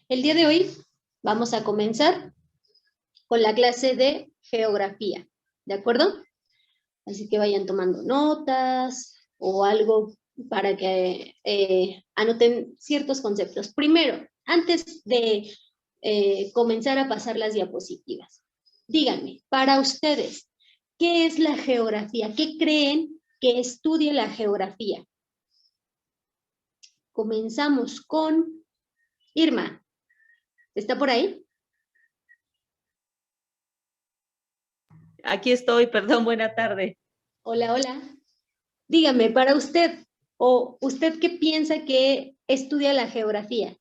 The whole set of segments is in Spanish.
El día de hoy vamos a comenzar con la clase de geografía, ¿de acuerdo? Así que vayan tomando notas o algo para que anoten ciertos conceptos. Primero, antes de comenzar a pasar las diapositivas, díganme, para ustedes, ¿qué es la geografía? ¿Qué creen que estudie la geografía? Comenzamos con Irma. ¿Está por ahí? Aquí estoy, perdón, buena tarde. Hola, hola. Dígame, para usted, o usted qué piensa que estudia la geografía.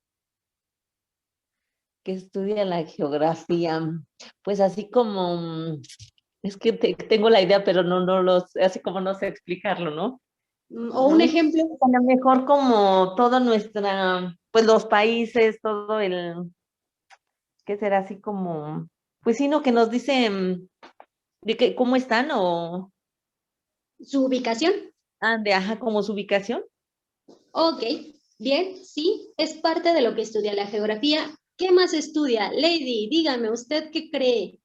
Que estudia la geografía. Pues así como, es que tengo la idea, pero así como no sé explicarlo, ¿no? O un ejemplo. A lo mejor como toda nuestra, pues los países, todo ¿qué será así como? Pues sí, ¿no? Que nos dicen de que cómo están o, Su ubicación. ajá, como su ubicación. Ok, bien, sí, es parte de lo que estudia la geografía. ¿Qué más estudia? Lady, dígame, ¿usted qué cree?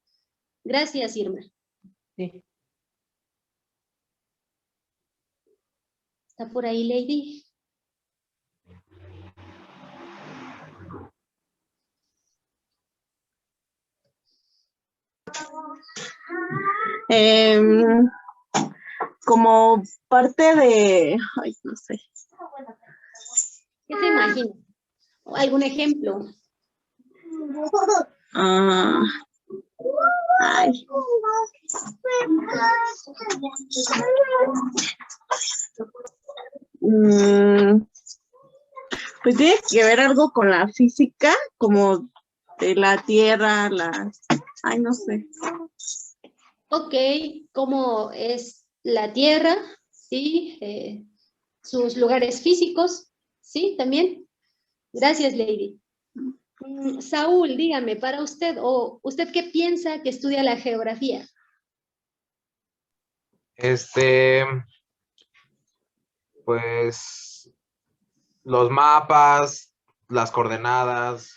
Gracias, Irma. Sí. ¿Está por ahí, Lady? Como parte de, ay, no sé. ¿Qué se imagina? ¿Algún ejemplo? Ay. Pues tiene que ver algo con la física, como de la tierra, ay, no sé. Ok, ¿cómo es la Tierra? Sí, sus lugares físicos, sí, también. Gracias, Lady. Saúl, dígame, para usted, o usted qué piensa que estudia la geografía. Pues los mapas, las coordenadas,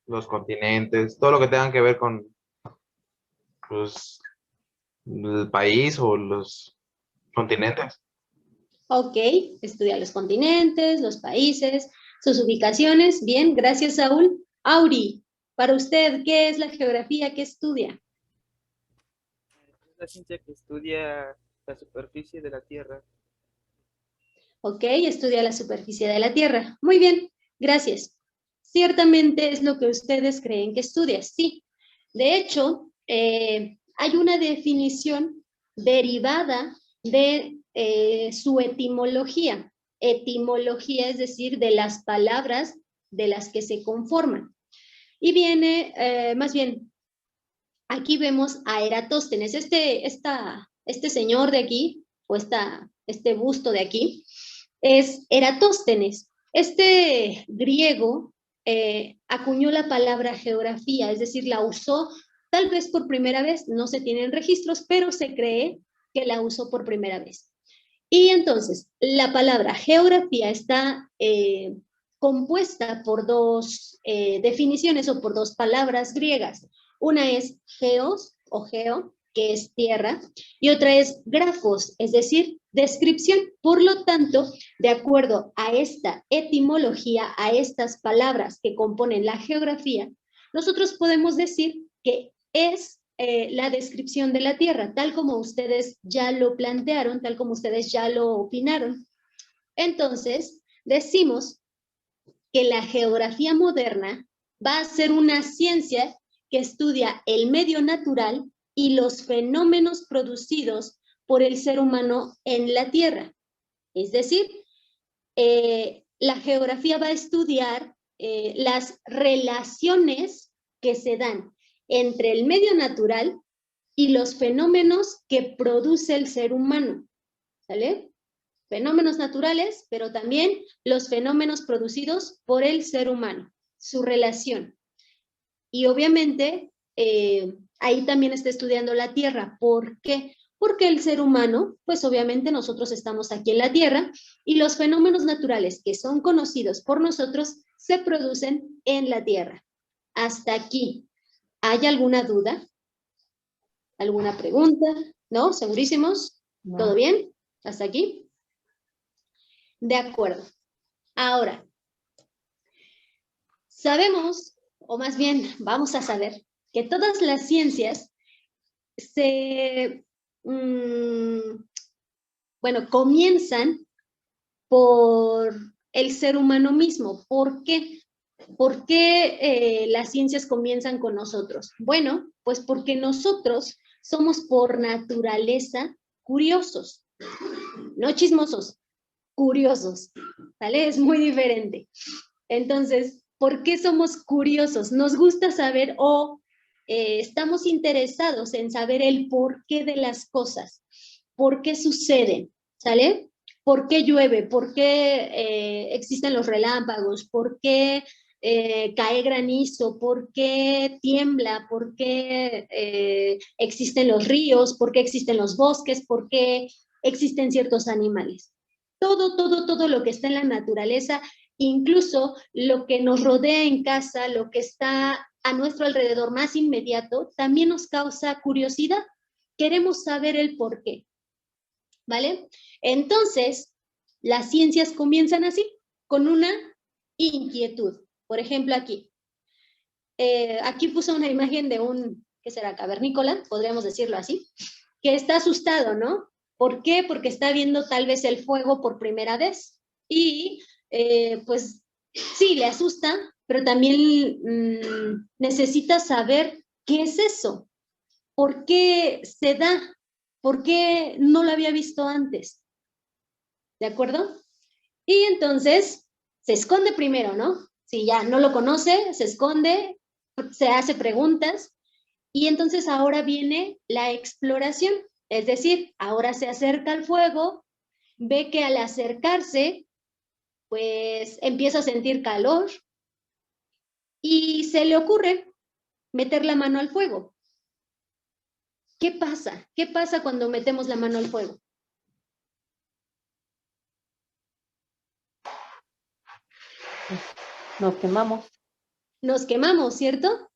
los continentes, todo lo que tenga que ver con pues, el país o los continentes. Ok, estudia los continentes, los países, sus ubicaciones. Bien, gracias, Saúl. Auri, para usted, ¿qué es la geografía? ¿Qué estudia? Es la ciencia que estudia la superficie de la Tierra. Ok, estudia la superficie de la Tierra. Muy bien, gracias. Ciertamente es lo que ustedes creen que estudia, sí. De hecho, hay una definición derivada de su etimología. Etimología es decir, de las palabras de las que se conforman. Y viene, más bien, aquí vemos a Eratóstenes, este señor de aquí, o este busto de aquí, es Eratóstenes. Este griego acuñó la palabra geografía, es decir, la usó tal vez por primera vez, no se tienen registros, pero se cree que la usó por primera vez. Y entonces, la palabra geografía está compuesta por dos definiciones o por dos palabras griegas. Una es geos o geo, que es tierra, y otra es grafos, es decir, descripción. Por lo tanto, de acuerdo a esta etimología, a estas palabras que componen la geografía, nosotros podemos decir que es la descripción de la Tierra, tal como ustedes ya lo plantearon, tal como ustedes ya lo opinaron. Entonces, decimos que la geografía moderna va a ser una ciencia que estudia el medio natural y los fenómenos producidos por el ser humano en la Tierra. Es decir, la geografía va a estudiar las relaciones que se dan entre el medio natural y los fenómenos que produce el ser humano, ¿sale? Fenómenos naturales, pero también los fenómenos producidos por el ser humano, su relación. Y obviamente ahí también está estudiando la Tierra. ¿Por qué? Porque el ser humano, pues obviamente nosotros estamos aquí en la Tierra y los fenómenos naturales que son conocidos por nosotros se producen en la Tierra. Hasta aquí, ¿hay alguna duda? ¿Alguna pregunta? ¿No? ¿Segurísimos? No. ¿Todo bien? ¿Hasta aquí? De acuerdo. Ahora, sabemos, o más bien vamos a saber, que todas las ciencias comienzan por el ser humano mismo. ¿Por qué? ¿Por qué las ciencias comienzan con nosotros? Bueno, pues porque nosotros somos por naturaleza curiosos, no chismosos, curiosos, ¿vale? Es muy diferente. Entonces, ¿por qué somos curiosos? Nos gusta saber o estamos interesados en saber el porqué de las cosas, por qué suceden, ¿sale? ¿Por qué llueve? ¿Por qué existen los relámpagos? ¿Por qué cae granizo? ¿Por qué tiembla? ¿Por qué existen los ríos? ¿Por qué existen los bosques? ¿Por qué existen ciertos animales? Todo lo que está en la naturaleza, incluso lo que nos rodea en casa, lo que está a nuestro alrededor más inmediato, también nos causa curiosidad. Queremos saber el por qué, ¿vale? Entonces, las ciencias comienzan así, con una inquietud. Por ejemplo, aquí. Aquí puso una imagen de un, ¿qué será? Cavernícola, podríamos decirlo así, que está asustado, ¿no? ¿Por qué? Porque está viendo tal vez el fuego por primera vez. Y pues sí, le asusta, pero también necesita saber qué es eso, por qué se da, por qué no lo había visto antes. ¿De acuerdo? Y entonces se esconde primero, ¿no? Si ya no lo conoce, se esconde, se hace preguntas y entonces ahora viene la exploración. Es decir, ahora se acerca al fuego, ve que al acercarse, pues empieza a sentir calor y se le ocurre meter la mano al fuego. ¿Qué pasa? ¿Qué pasa cuando metemos la mano al fuego? Nos quemamos. Nos quemamos, ¿cierto?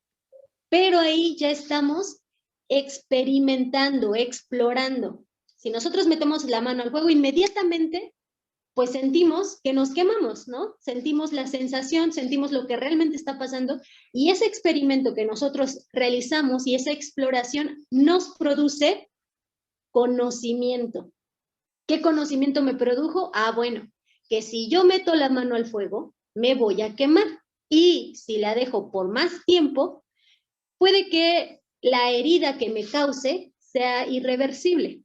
Pero ahí ya estamos experimentando, explorando. Si nosotros metemos la mano al fuego, inmediatamente pues sentimos que nos quemamos, ¿no? Sentimos la sensación, sentimos lo que realmente está pasando y ese experimento que nosotros realizamos y esa exploración nos produce conocimiento. ¿Qué conocimiento me produjo? Ah, bueno, que si yo meto la mano al fuego, me voy a quemar y si la dejo por más tiempo, puede que la herida que me cause sea irreversible,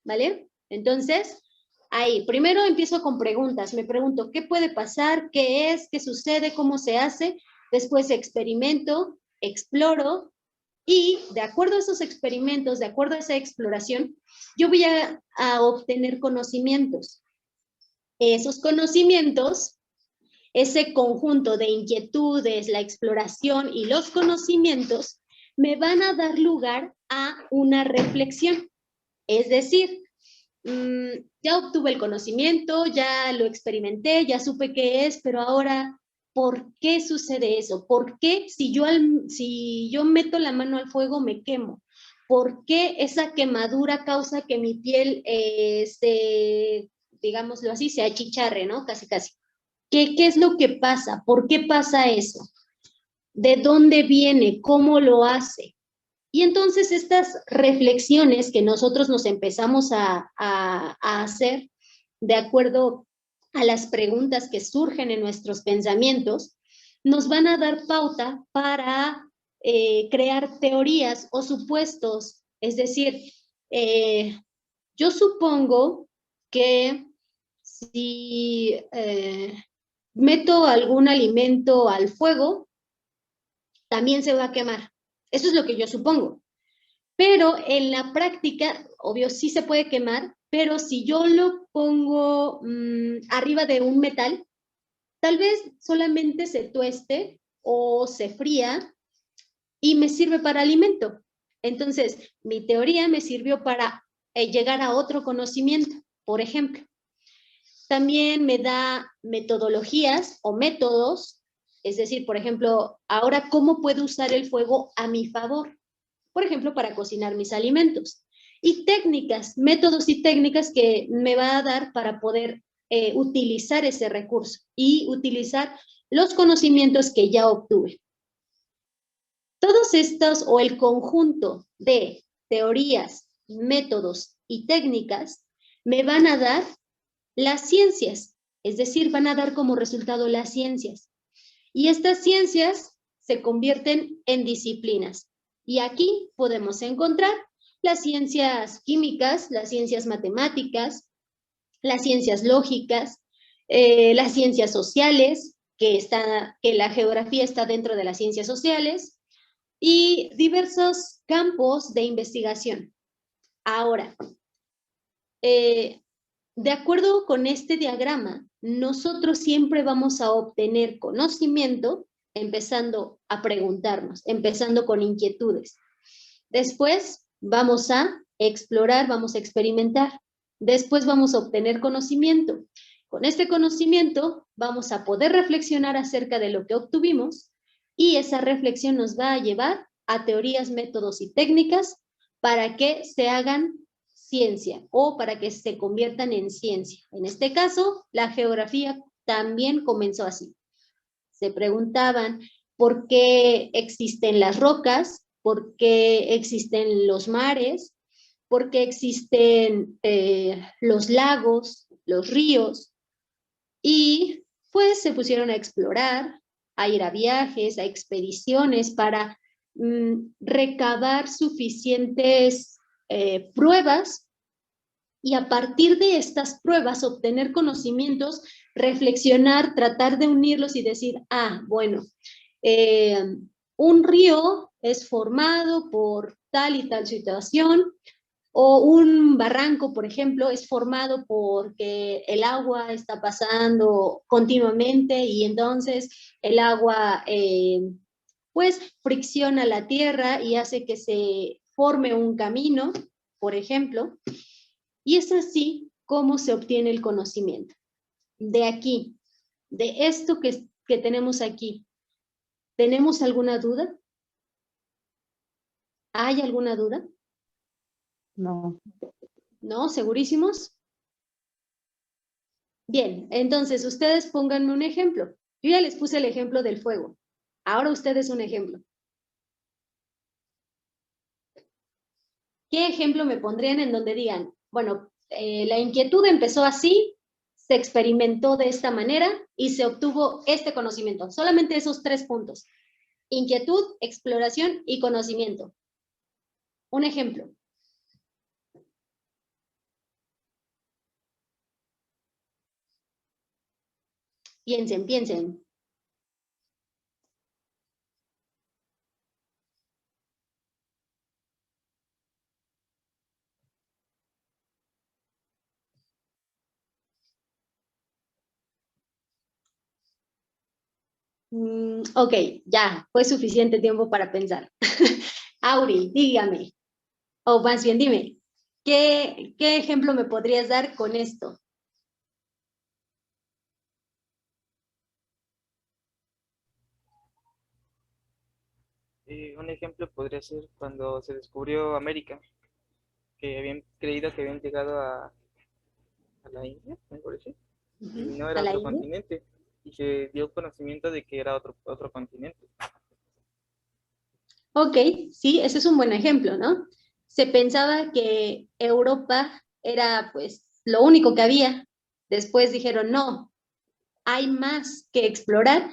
¿vale? Entonces, ahí, primero empiezo con preguntas. Me pregunto, ¿qué puede pasar? ¿Qué es? ¿Qué sucede? ¿Cómo se hace? Después experimento, exploro y de acuerdo a esos experimentos, de acuerdo a esa exploración, yo voy a obtener conocimientos. Esos conocimientos, ese conjunto de inquietudes, la exploración y los conocimientos me van a dar lugar a una reflexión. Es decir, ya obtuve el conocimiento, ya lo experimenté, ya supe qué es, pero ahora, ¿por qué sucede eso? ¿Por qué si yo meto la mano al fuego me quemo? ¿Por qué esa quemadura causa que mi piel digámoslo así, se achicharre, ¿no? Casi, casi. ¿Qué es lo que pasa? ¿Por qué pasa eso? ¿De dónde viene? ¿Cómo lo hace? Y entonces estas reflexiones que nosotros nos empezamos a hacer de acuerdo a las preguntas que surgen en nuestros pensamientos, nos van a dar pauta para crear teorías o supuestos. Es decir, yo supongo que si meto algún alimento al fuego, también se va a quemar. Eso es lo que yo supongo. Pero en la práctica, obvio, sí se puede quemar, pero si yo lo pongo arriba de un metal, tal vez solamente se tueste o se fría y me sirve para alimento. Entonces, mi teoría me sirvió para llegar a otro conocimiento, por ejemplo. También me da metodologías o métodos, es decir, por ejemplo, ahora cómo puedo usar el fuego a mi favor, por ejemplo, para cocinar mis alimentos. Y técnicas, métodos y técnicas que me va a dar para poder utilizar ese recurso y utilizar los conocimientos que ya obtuve. Todos estos o el conjunto de teorías, métodos y técnicas me van a dar las ciencias, es decir, van a dar como resultado las ciencias. Y estas ciencias se convierten en disciplinas. Y aquí podemos encontrar las ciencias químicas, las ciencias matemáticas, las ciencias lógicas, las ciencias sociales, que la geografía está dentro de las ciencias sociales, y diversos campos de investigación. Ahora, de acuerdo con este diagrama, nosotros siempre vamos a obtener conocimiento empezando a preguntarnos, empezando con inquietudes. Después vamos a explorar, vamos a experimentar. Después vamos a obtener conocimiento. Con este conocimiento vamos a poder reflexionar acerca de lo que obtuvimos y esa reflexión nos va a llevar a teorías, métodos y técnicas para que se hagan ciencia o para que se conviertan en ciencia. En este caso, la geografía también comenzó así. Se preguntaban por qué existen las rocas, por qué existen los mares, por qué existen los lagos, los ríos, y pues se pusieron a explorar, a ir a viajes, a expediciones para recabar suficientes pruebas y a partir de estas pruebas obtener conocimientos, reflexionar, tratar de unirlos y decir, bueno, un río es formado por tal y tal situación, o un barranco, por ejemplo, es formado porque el agua está pasando continuamente y entonces el agua pues fricciona la tierra y hace que se forme un camino, por ejemplo, y es así como se obtiene el conocimiento. De aquí, de esto que tenemos aquí, ¿tenemos alguna duda? ¿Hay alguna duda? No. ¿No? ¿Segurísimos? Bien, entonces ustedes pónganme un ejemplo. Yo ya les puse el ejemplo del fuego. Ahora ustedes un ejemplo. ¿Qué ejemplo me pondrían en donde digan, bueno, la inquietud empezó así, se experimentó de esta manera y se obtuvo este conocimiento? Solamente esos 3 puntos. Inquietud, exploración y conocimiento. Un ejemplo. Piensen, piensen. Ok, ya, fue suficiente tiempo para pensar. Auri, dígame, o más bien dime, ¿qué ejemplo me podrías dar con esto? Un ejemplo podría ser cuando se descubrió América, que habían creído que habían llegado a la India, me parece, y no ¿A era la otro India? continente, y se dio conocimiento de que era otro continente. Ok, sí, ese es un buen ejemplo, ¿no? Se pensaba que Europa era pues lo único que había. Después dijeron, no, hay más que explorar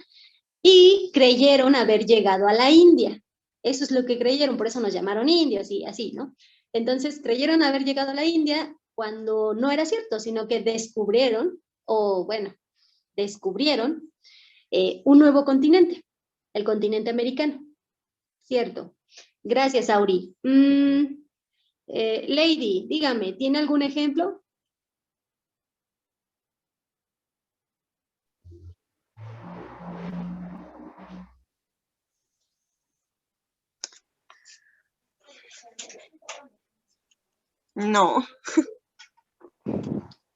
y creyeron haber llegado a la India. Eso es lo que creyeron, por eso nos llamaron indios y así, ¿no? Entonces creyeron haber llegado a la India cuando no era cierto, sino que descubrieron, o bueno, descubrieron un nuevo continente, el continente americano, ¿cierto? Gracias, Auri. Lady, dígame, ¿tiene algún ejemplo? No.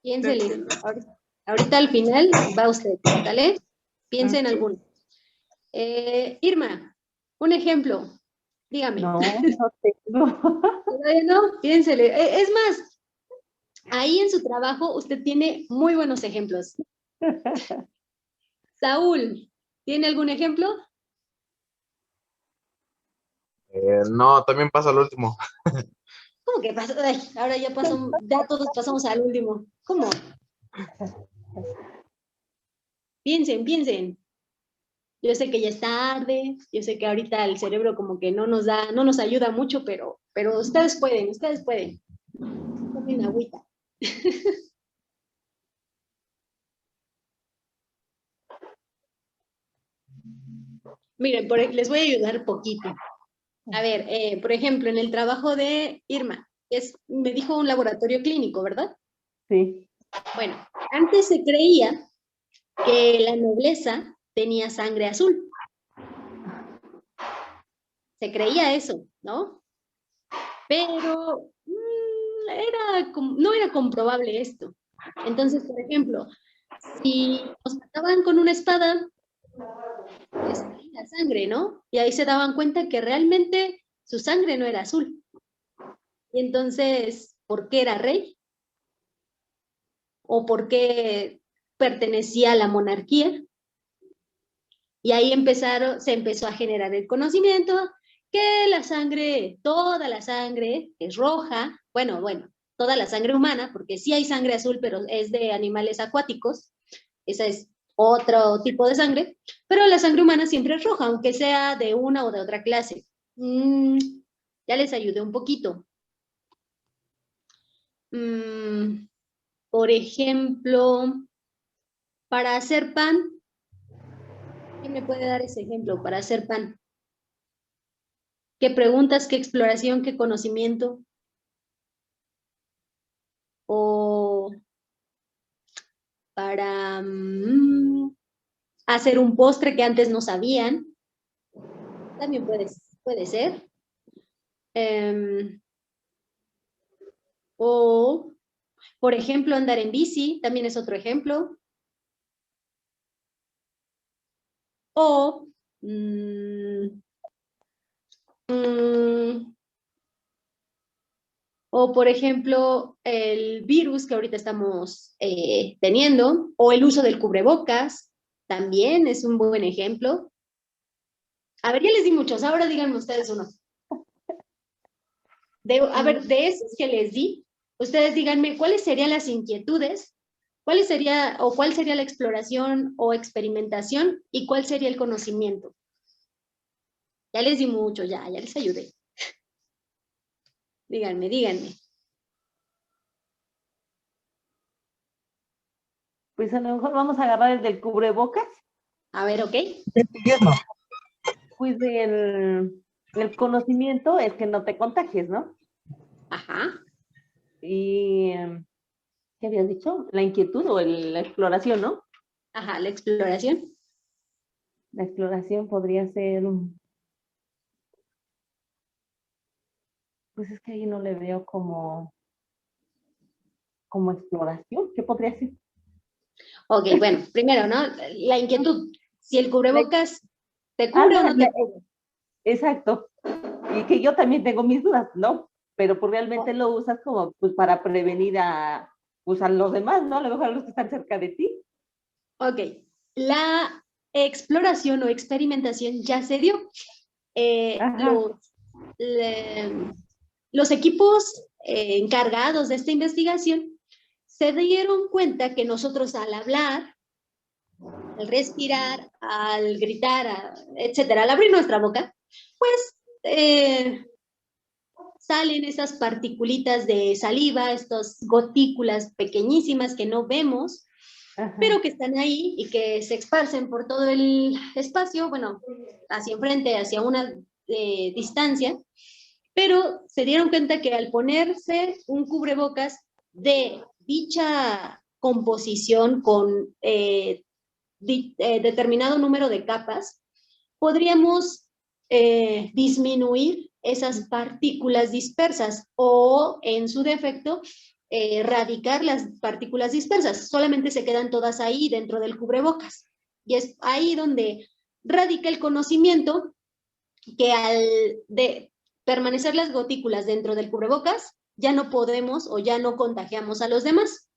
Piénsele. Ahorita al final va usted, ¿vale? Piensa en Ok. alguno. Irma, un ejemplo. Dígame. No, no tengo. ¿Todavía no? Piénsele. Es más, ahí en su trabajo usted tiene muy buenos ejemplos. Saúl, ¿tiene algún ejemplo? No, también pasa al último. ¿Cómo que pasa? Ay, ahora ya pasamos, ya todos pasamos al último. ¿Cómo? Piensen, piensen. Yo sé que ya es tarde, yo sé que ahorita el cerebro como que no nos ayuda mucho, pero ustedes pueden, ustedes pueden. Tomen agüita. Miren, les voy a ayudar poquito. A ver, por ejemplo, en el trabajo de Irma, me dijo un laboratorio clínico, ¿verdad? Sí. Bueno, antes se creía que la nobleza tenía sangre azul. Se creía eso, ¿no? Pero no era comprobable esto. Entonces, por ejemplo, si nos mataban con una espada, les salía sangre, ¿no? Y ahí se daban cuenta que realmente su sangre no era azul. Y entonces, ¿por qué era rey? ¿O por qué pertenecía a la monarquía? Y ahí se empezó a generar el conocimiento que la sangre, toda la sangre es roja, bueno, toda la sangre humana, porque sí hay sangre azul, pero es de animales acuáticos, esa es otro tipo de sangre, pero la sangre humana siempre es roja, aunque sea de una o de otra clase. Ya les ayudé un poquito. Por ejemplo, para hacer pan, ¿quién me puede dar ese ejemplo para hacer pan? ¿Qué preguntas, qué exploración, qué conocimiento? O para hacer un postre que antes no sabían. También puede ser. O, por ejemplo, andar en bici, también es otro ejemplo. O, o por ejemplo, el virus que ahorita estamos teniendo, o el uso del cubrebocas, también es un buen ejemplo. A ver, ya les di muchos, ahora díganme ustedes uno. A ver, de esos que les di, ustedes díganme cuáles serían las inquietudes, cuál sería la exploración o experimentación y cuál sería el conocimiento. Ya les di mucho, ya les ayudé. Díganme, díganme. Pues a lo mejor vamos a agarrar el del cubrebocas. A ver, ¿ok? Pues el conocimiento es que no te contagies, ¿no? Ajá. Y, ¿qué habías dicho? La inquietud o la exploración, ¿no? Ajá, la exploración. La exploración podría ser, pues es que ahí no le veo como exploración. ¿Qué podría ser? Ok, bueno, primero, ¿no? La inquietud. Si el cubrebocas te cubre o no te cubre. Exacto. Y que yo también tengo mis dudas, ¿no? Pero pues realmente lo usas como pues para prevenir a los demás, ¿no? A lo mejor a los que están cerca de ti. Ok, la exploración o experimentación ya se dio. Los equipos encargados de esta investigación se dieron cuenta que nosotros al hablar, al respirar, al gritar, etcétera, al abrir nuestra boca, pues salen esas particulitas de saliva, estas gotículas pequeñísimas que no vemos, pero que están ahí y que se esparcen por todo el espacio, bueno, hacia enfrente, hacia una distancia, pero se dieron cuenta que al ponerse un cubrebocas de dicha composición con determinado número de capas, podríamos disminuir esas partículas dispersas o, en su defecto, erradicar las partículas dispersas. Solamente se quedan todas ahí dentro del cubrebocas. Y es ahí donde radica el conocimiento que al permanecer las gotículas dentro del cubrebocas, ya no podemos o ya no contagiamos a los demás.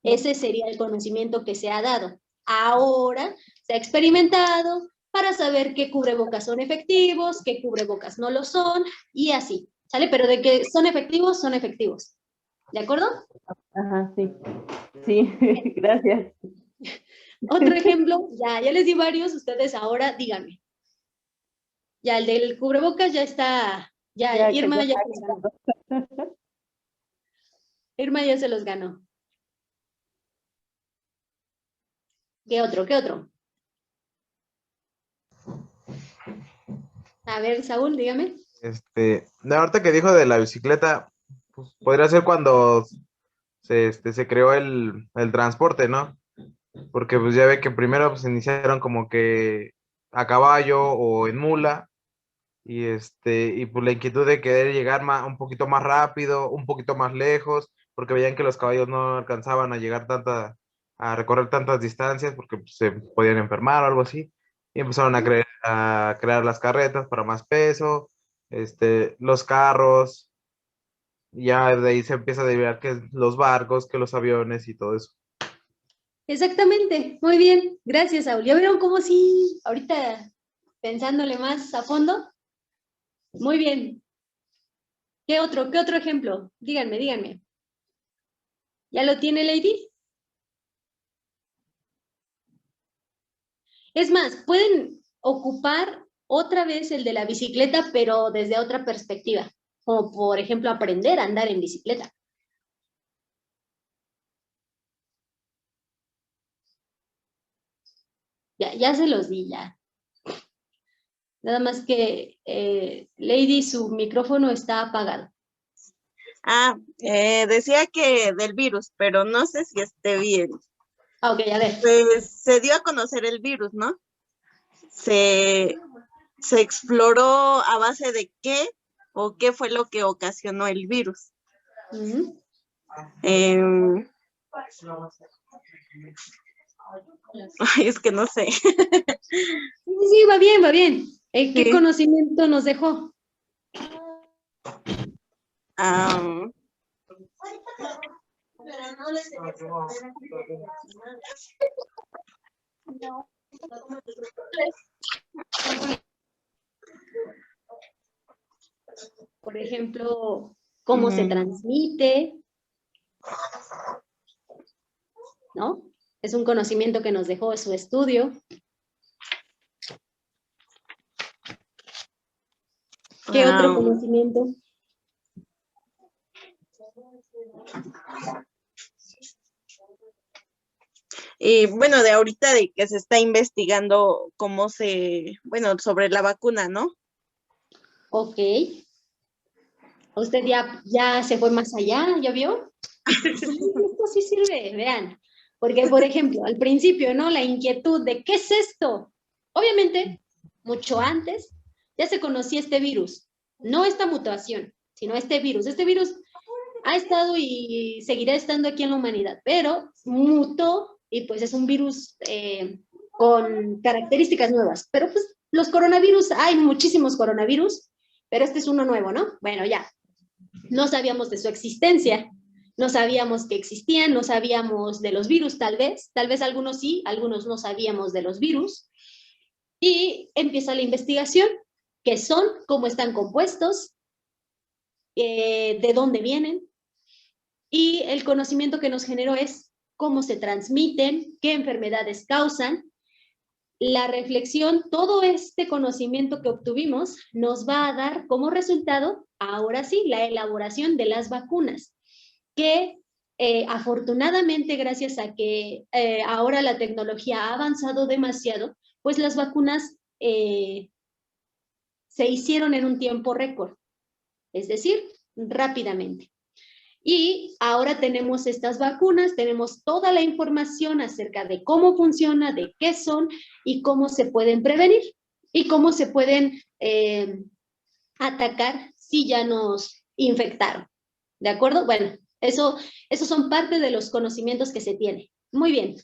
Ese sería el conocimiento que se ha dado. Ahora se ha experimentado para saber qué cubrebocas son efectivos, qué cubrebocas no lo son, y así, ¿sale? Pero de que son efectivos, son efectivos. ¿De acuerdo? Ajá, sí. Sí, gracias. Otro ejemplo, ya les di varios, ustedes ahora díganme. Ya el del cubrebocas ya está, ya Irma ya se los ganó. Irma ya se los ganó. ¿Qué otro? ¿Qué otro? A ver, Saúl, dígame. De ahorita que dijo de la bicicleta, pues, podría ser cuando se creó el transporte, ¿no? Porque pues ya ve que primero pues iniciaron como que a caballo o en mula, y pues la inquietud de querer llegar un poquito más rápido, un poquito más lejos, porque veían que los caballos no alcanzaban a llegar a recorrer tantas distancias porque pues, se podían enfermar o algo así, y empezaron a crear las carretas para más peso, los carros, y ya de ahí se empieza a derivar que los barcos, que los aviones y todo eso. Exactamente, muy bien, gracias, Saúl. ¿Ya vieron cómo sí, ahorita pensándole más a fondo? Muy bien. ¿Qué otro ejemplo? Díganme, díganme. ¿Ya lo tiene, Lady? Es más, pueden ocupar otra vez el de la bicicleta, pero desde otra perspectiva, como por ejemplo aprender a andar en bicicleta. Ya se los di, ya. Nada más que, Lady, su micrófono está apagado. Decía que del virus, pero no sé si esté bien. Ah, ok, a ver. Pues se dio a conocer el virus, ¿no? Se exploró a base de qué o qué fue lo que ocasionó el virus. Ay, es que no sé. Sí, va bien, va bien. ¿Qué conocimiento nos dejó? Por ejemplo, cómo se transmite, ¿no? Es un conocimiento que nos dejó su estudio. ¿Qué otro conocimiento? Y bueno, de ahorita de que se está investigando sobre la vacuna, ¿no? Ok. Usted ya se fue más allá, ¿ya vio? Esto sí sirve, vean. Porque, por ejemplo, al principio, ¿no? La inquietud de ¿qué es esto? Obviamente, mucho antes ya se conocía este virus. No esta mutación, sino este virus. Este virus ha estado y seguirá estando aquí en la humanidad, pero mutó y pues es un virus con características nuevas. Pero pues los coronavirus, hay muchísimos coronavirus, pero este es uno nuevo, ¿no? Bueno, ya. No sabíamos de su existencia, no sabíamos que existían, no sabíamos de los virus tal vez algunos sí, algunos no sabíamos de los virus. Y empieza la investigación, qué son, cómo están compuestos, de dónde vienen, y el conocimiento que nos generó es cómo se transmiten, qué enfermedades causan. La reflexión, todo este conocimiento que obtuvimos nos va a dar como resultado, ahora sí, la elaboración de las vacunas, que afortunadamente gracias a que ahora la tecnología ha avanzado demasiado, pues las vacunas se hicieron en un tiempo récord, es decir, rápidamente. Y ahora tenemos estas vacunas, tenemos toda la información acerca de cómo funciona, de qué son y cómo se pueden prevenir y cómo se pueden atacar si ya nos infectaron. ¿De acuerdo? Bueno, esos son parte de los conocimientos que se tiene. Muy bien.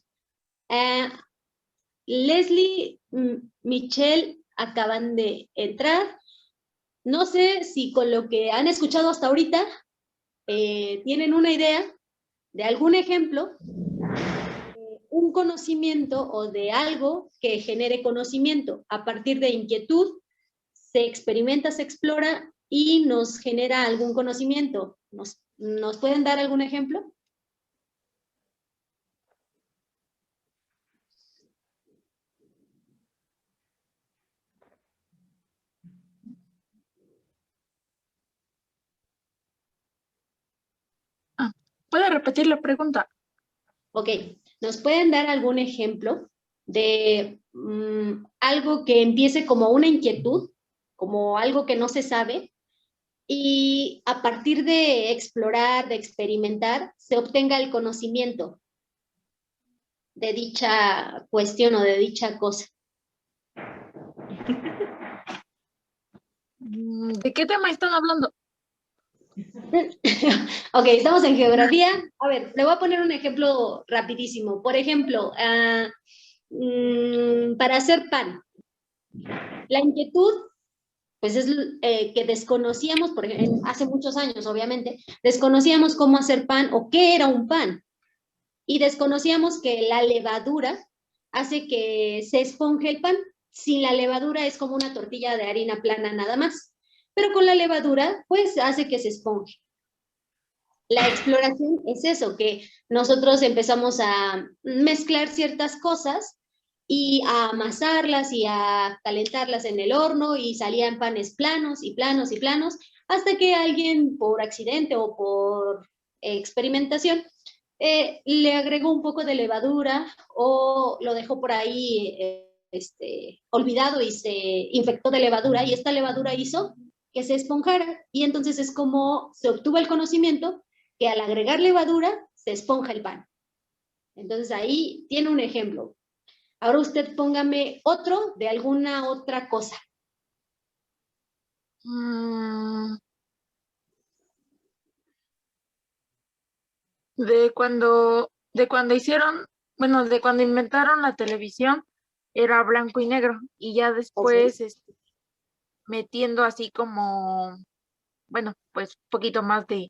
Leslie, Michelle acaban de entrar. No sé si con lo que han escuchado hasta ahorita tienen una idea de algún ejemplo, un conocimiento o de algo que genere conocimiento. A partir de inquietud, se experimenta, se explora y nos genera algún conocimiento. ¿Nos pueden dar algún ejemplo? ¿Puede repetir la pregunta? Ok, ¿nos pueden dar algún ejemplo de algo que empiece como una inquietud, como algo que no se sabe, y a partir de explorar, de experimentar, se obtenga el conocimiento de dicha cuestión o de dicha cosa? ¿De qué tema están hablando? Ok, estamos en geografía. A ver, le voy a poner un ejemplo rapidísimo. Por ejemplo, para hacer pan. La inquietud, pues es que desconocíamos, por ejemplo, hace muchos años, obviamente, desconocíamos cómo hacer pan o qué era un pan. Y desconocíamos que la levadura hace que se esponje el pan. Sin la levadura es como una tortilla de harina plana nada más. Pero con la levadura, pues hace que se esponje. La exploración es eso, que nosotros empezamos a mezclar ciertas cosas y a amasarlas y a calentarlas en el horno y salían panes planos y planos y planos, hasta que alguien por accidente o por experimentación le agregó un poco de levadura o lo dejó por ahí olvidado y se infectó de levadura, y esta levadura hizo que se esponjara, y entonces es como se obtuvo el conocimiento que al agregar levadura se esponja el pan. Entonces ahí tiene un ejemplo. Ahora usted póngame otro de alguna otra cosa. De cuando hicieron, bueno, de cuando inventaron la televisión, era blanco y negro, y ya después metiendo así como, bueno, pues un poquito más de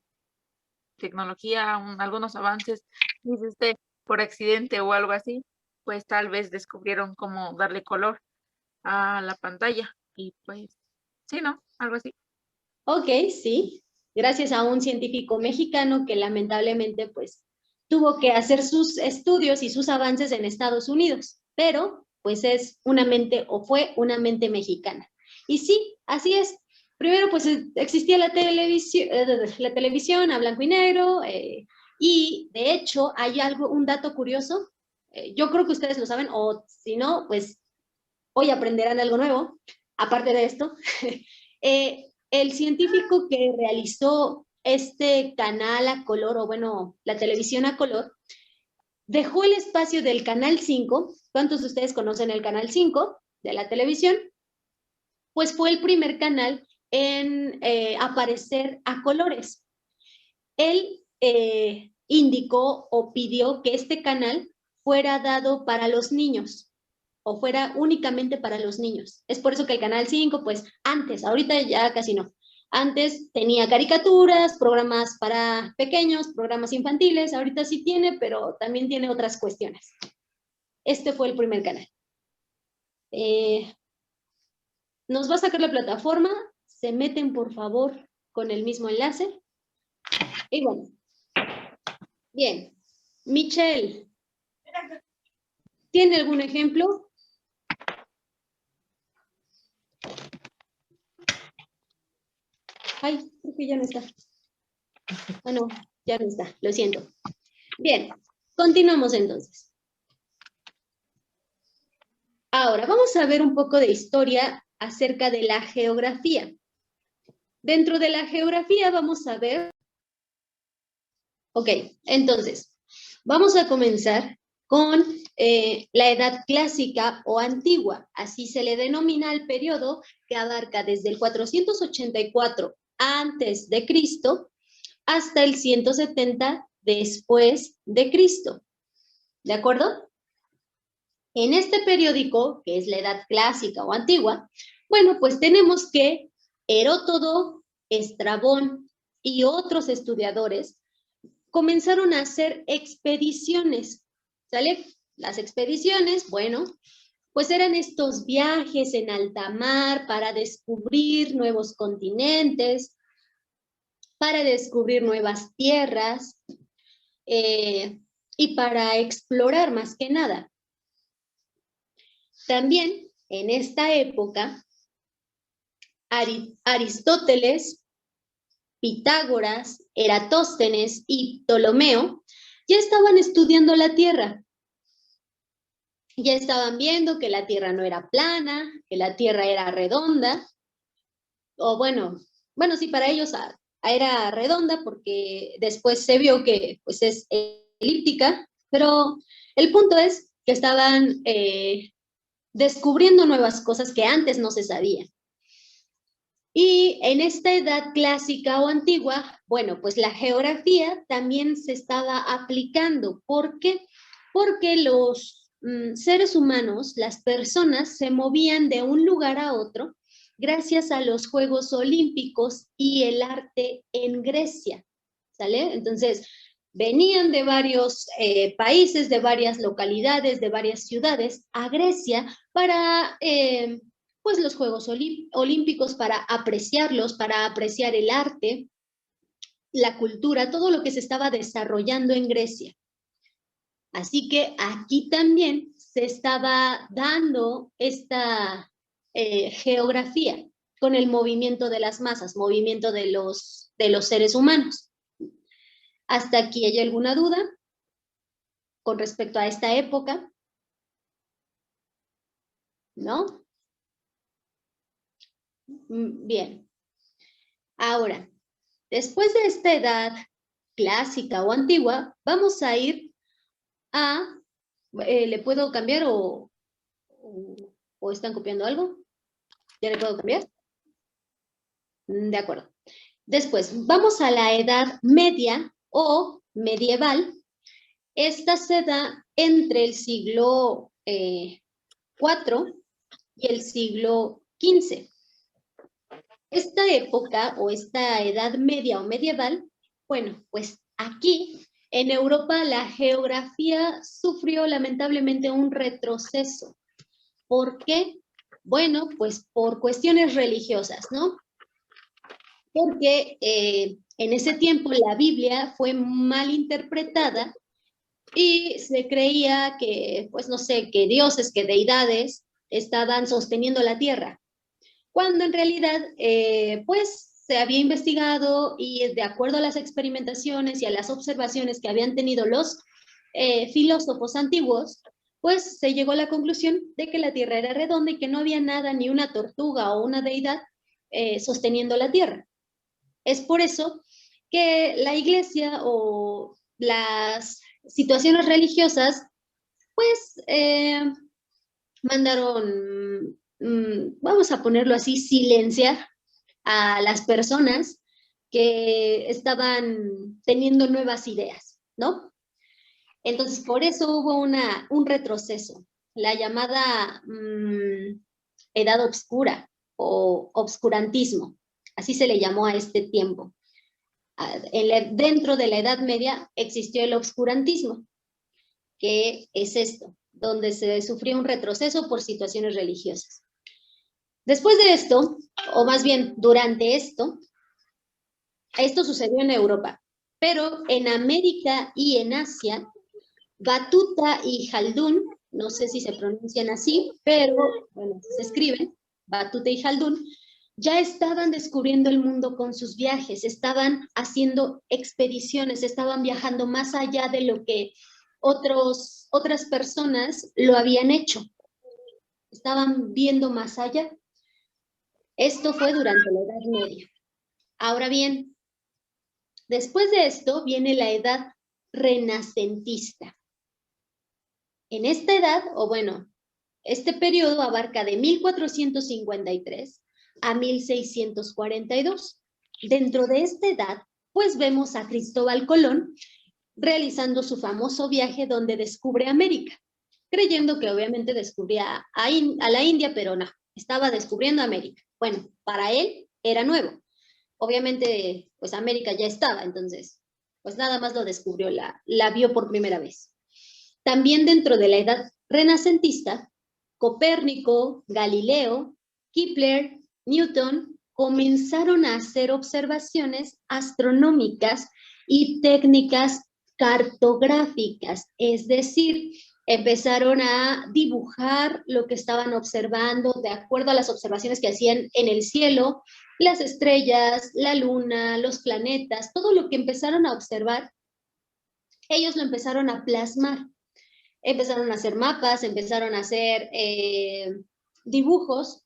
tecnología, algunos avances, dice por accidente o algo así, pues tal vez descubrieron cómo darle color a la pantalla, y pues, sí, ¿no? Algo así. Ok, sí. Gracias a un científico mexicano que lamentablemente pues tuvo que hacer sus estudios y sus avances en Estados Unidos, pero pues es una mente o fue una mente mexicana. Y sí, así es. Primero pues existía la televisión a blanco y negro, y de hecho hay un dato curioso, yo creo que ustedes lo saben, o si no, pues hoy aprenderán algo nuevo, aparte de esto. El científico que realizó este canal a color, o bueno, la televisión a color, dejó el espacio del canal 5. ¿Cuántos de ustedes conocen el canal 5 de la televisión? Pues fue el primer canal en aparecer a colores. Él indicó o pidió que este canal fuera dado para los niños, o fuera únicamente para los niños. Es por eso que el Canal 5, pues antes, ahorita ya casi no, antes tenía caricaturas, programas para pequeños, programas infantiles, ahorita sí tiene, pero también tiene otras cuestiones. Este fue el primer canal. Nos va a sacar la plataforma, se meten por favor con el mismo enlace. Y bueno, bien, Michelle, ¿tiene algún ejemplo? Ay, creo que ya no está. Ah, no, ya no está, lo siento. Bien, continuamos entonces. Ahora, vamos a ver un poco de historia acerca de la geografía. Dentro de la geografía vamos a ver... Ok, entonces, vamos a comenzar con la edad clásica o antigua. Así se le denomina al periodo que abarca desde el 484 antes de Cristo hasta el 170 después de Cristo. ¿De acuerdo? En este periódico, que es la edad clásica o antigua, bueno, pues tenemos que Heródoto, Estrabón y otros estudiadores comenzaron a hacer expediciones, ¿sale? Las expediciones, bueno, pues eran estos viajes en alta mar para descubrir nuevos continentes, para descubrir nuevas tierras y para explorar más que nada. También en esta época, Aristóteles, Pitágoras, Eratóstenes y Ptolomeo ya estaban estudiando la Tierra. Ya estaban viendo que la Tierra no era plana, que la Tierra era redonda, o bueno, sí, para ellos era redonda porque después se vio que pues es elíptica, pero el punto es que estaban descubriendo nuevas cosas que antes no se sabían. Y en esta edad clásica o antigua, bueno, pues la geografía también se estaba aplicando. ¿Por qué? Porque los seres humanos, las personas, se movían de un lugar a otro gracias a los Juegos Olímpicos y el arte en Grecia, ¿sale? Entonces, venían de varios países, de varias localidades, de varias ciudades a Grecia para pues los Juegos Olímpicos, para apreciarlos, para apreciar el arte, la cultura, todo lo que se estaba desarrollando en Grecia. Así que aquí también se estaba dando esta geografía con el movimiento de las masas, movimiento de los seres humanos. ¿Hasta aquí hay alguna duda con respecto a esta época? ¿No? Bien. Ahora, después de esta edad clásica o antigua, vamos a ir a... ¿le puedo cambiar o están copiando algo? ¿Ya le puedo cambiar? De acuerdo. Después, vamos a la edad media o medieval. Esta se da entre el siglo IV y el siglo XV. Esta época o esta edad media o medieval, bueno, pues aquí en Europa la geografía sufrió lamentablemente un retroceso. ¿Por qué? Bueno, pues por cuestiones religiosas, ¿no? Porque en ese tiempo la Biblia fue mal interpretada y se creía que, pues no sé, que dioses, que deidades estaban sosteniendo la tierra, cuando en realidad, pues se había investigado y de acuerdo a las experimentaciones y a las observaciones que habían tenido los filósofos antiguos, pues se llegó a la conclusión de que la tierra era redonda y que no había nada, ni una tortuga o una deidad sosteniendo la tierra. Es por eso que la iglesia o las situaciones religiosas, pues mandaron, vamos a ponerlo así, silenciar a las personas que estaban teniendo nuevas ideas, ¿no? Entonces, por eso hubo un retroceso, la llamada edad obscura o obscurantismo, así se le llamó a este tiempo. Dentro de la Edad Media existió el obscurantismo, que es esto, donde se sufrió un retroceso por situaciones religiosas. Después de esto, o más bien durante esto sucedió en Europa, pero en América y en Asia, Batuta y Jaldún, no sé si se pronuncian así, pero bueno, se escriben, Batuta y Jaldún, ya estaban descubriendo el mundo con sus viajes, estaban haciendo expediciones, estaban viajando más allá de lo que otras personas lo habían hecho. Estaban viendo más allá. Esto fue durante la Edad Media. Ahora bien, después de esto viene la edad renacentista. En esta edad, o bueno, este periodo abarca de 1453 a 1642. Dentro de esta edad, pues vemos a Cristóbal Colón realizando su famoso viaje donde descubre América, creyendo que obviamente descubría a la India, pero no, estaba descubriendo América. Bueno, para él era nuevo. Obviamente, pues América ya estaba, entonces, pues nada más lo descubrió, la vio por primera vez. También dentro de la edad renacentista, Copérnico, Galileo, Kepler, Newton comenzaron a hacer observaciones astronómicas y técnicas cartográficas, es decir, empezaron a dibujar lo que estaban observando de acuerdo a las observaciones que hacían en el cielo, las estrellas, la luna, los planetas, todo lo que empezaron a observar, ellos lo empezaron a plasmar. Empezaron a hacer mapas, empezaron a hacer dibujos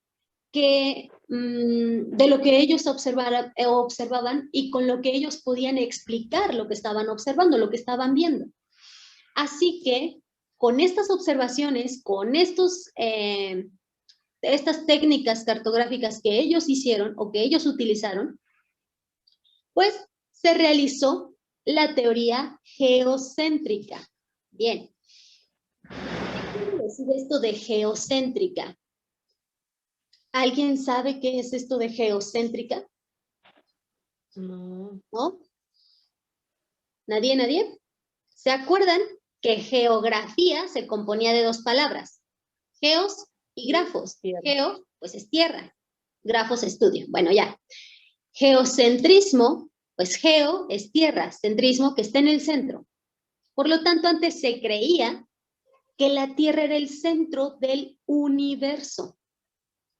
que, de lo que ellos observaban y con lo que ellos podían explicar lo que estaban observando, lo que estaban viendo. Así que con estas observaciones, con estas técnicas cartográficas que ellos hicieron o que ellos utilizaron, pues se realizó la teoría geocéntrica. Bien. ¿Qué quiere decir esto de geocéntrica? ¿Alguien sabe qué es esto de geocéntrica? No. ¿No? ¿Nadie, nadie? ¿Se acuerdan que geografía se componía de dos palabras? Geos y grafos. Tierra. Geo, pues es tierra. Grafos, estudio. Bueno, ya. Geocentrismo, pues geo es tierra, centrismo que está en el centro. Por lo tanto, antes se creía que la Tierra era el centro del universo.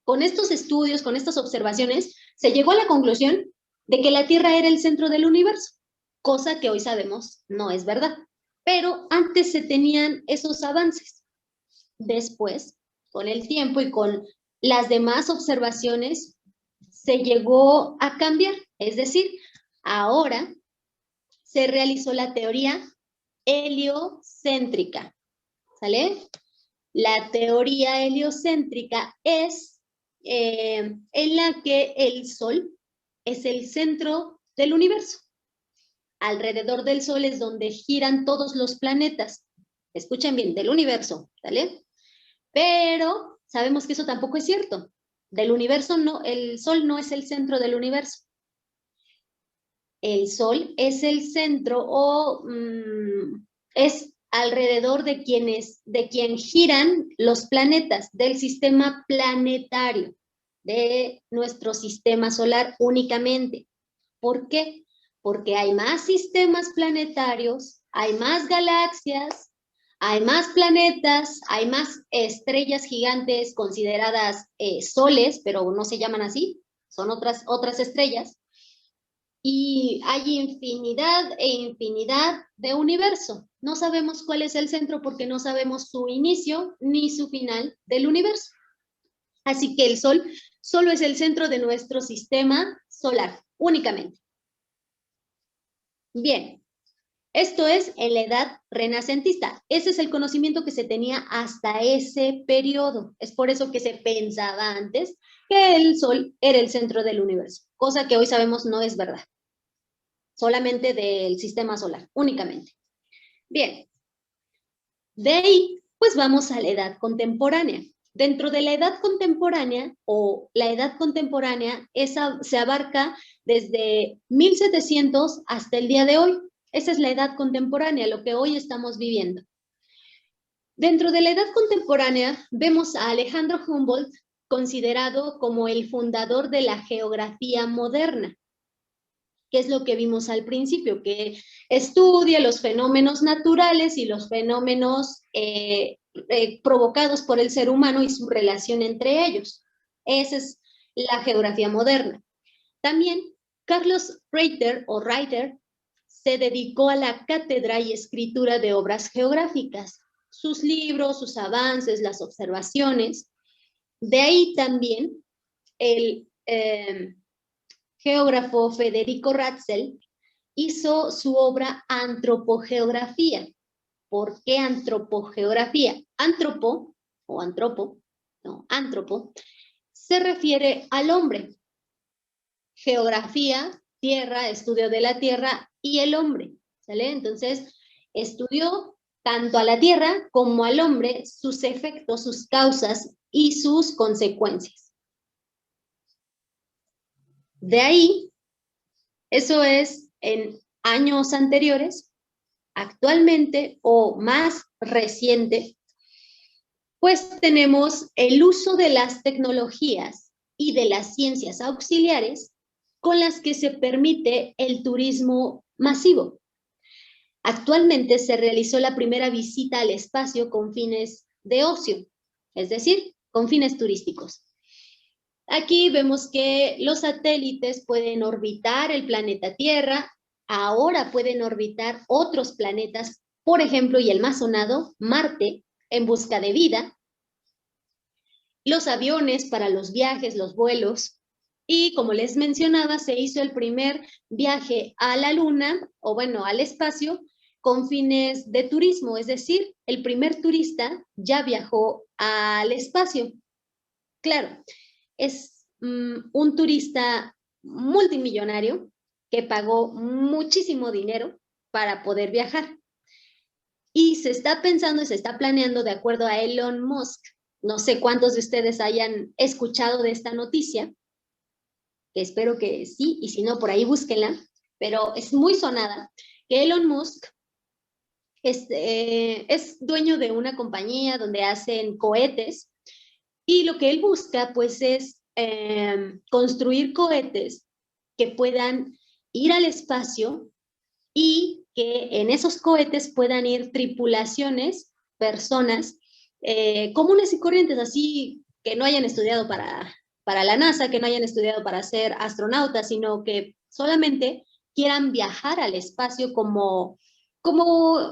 Con estos estudios, con estas observaciones, se llegó a la conclusión de que la Tierra era el centro del universo, cosa que hoy sabemos no es verdad. Pero antes se tenían esos avances. Después, con el tiempo y con las demás observaciones, se llegó a cambiar. Es decir, ahora se realizó la teoría heliocéntrica. ¿Sale? La teoría heliocéntrica es en la que el Sol es el centro del universo. Alrededor del Sol es donde giran todos los planetas. Escuchen bien, del universo, ¿sale? Pero sabemos que eso tampoco es cierto. Del universo no, el Sol no es el centro del universo. El Sol es el centro o es alrededor de quien giran los planetas del sistema planetario, de nuestro sistema solar únicamente. ¿Por qué? Porque hay más sistemas planetarios, hay más galaxias, hay más planetas, hay más estrellas gigantes consideradas soles, pero no se llaman así, son otras estrellas. Y hay infinidad e infinidad de universo. No sabemos cuál es el centro porque no sabemos su inicio ni su final del universo. Así que el Sol solo es el centro de nuestro sistema solar, únicamente. Bien, esto es en la edad renacentista. Ese es el conocimiento que se tenía hasta ese periodo. Es por eso que se pensaba antes que el Sol era el centro del universo, cosa que hoy sabemos no es verdad. Solamente del sistema solar, únicamente. Bien, de ahí pues vamos a la edad contemporánea. Dentro de la edad contemporánea o la edad contemporánea se abarca desde 1700 hasta el día de hoy. Esa es la edad contemporánea, lo que hoy estamos viviendo. Dentro de la edad contemporánea vemos a Alejandro Humboldt considerado como el fundador de la geografía moderna. ¿Qué es lo que vimos al principio? Que estudia los fenómenos naturales y los fenómenos provocados por el ser humano y su relación entre ellos. Esa es la geografía moderna. También Carlos Reiter se dedicó a la cátedra y escritura de obras geográficas, sus libros, sus avances, las observaciones. De ahí también el geógrafo Federico Ratzel hizo su obra Antropogeografía. ¿Por qué antropogeografía? Antropo, o antropo, no, antropo, se refiere al hombre. Geografía, tierra, estudio de la tierra y el hombre, ¿sale? Entonces, estudió tanto a la tierra como al hombre, sus efectos, sus causas y sus consecuencias. De ahí, eso es en años anteriores. Actualmente o más reciente, pues tenemos el uso de las tecnologías y de las ciencias auxiliares con las que se permite el turismo masivo. Actualmente se realizó la primera visita al espacio con fines de ocio, es decir, con fines turísticos. Aquí vemos que los satélites pueden orbitar el planeta Tierra, ahora pueden orbitar otros planetas, por ejemplo, y el más sonado, Marte, en busca de vida. Los aviones para los viajes, los vuelos. Y como les mencionaba, se hizo el primer viaje a la Luna, o bueno, al espacio, con fines de turismo, es decir, el primer turista ya viajó al espacio. Claro, es un turista multimillonario que pagó muchísimo dinero para poder viajar. Y se está pensando y se está planeando, de acuerdo a Elon Musk, no sé cuántos de ustedes hayan escuchado de esta noticia, que espero que sí, y si no, por ahí búsquenla, pero es muy sonada, que Elon Musk es dueño de una compañía donde hacen cohetes, y lo que él busca, pues, es construir cohetes que puedan ir al espacio y que en esos cohetes puedan ir tripulaciones, personas comunes y corrientes, así que no hayan estudiado para la NASA, que no hayan estudiado para ser astronautas, sino que solamente quieran viajar al espacio como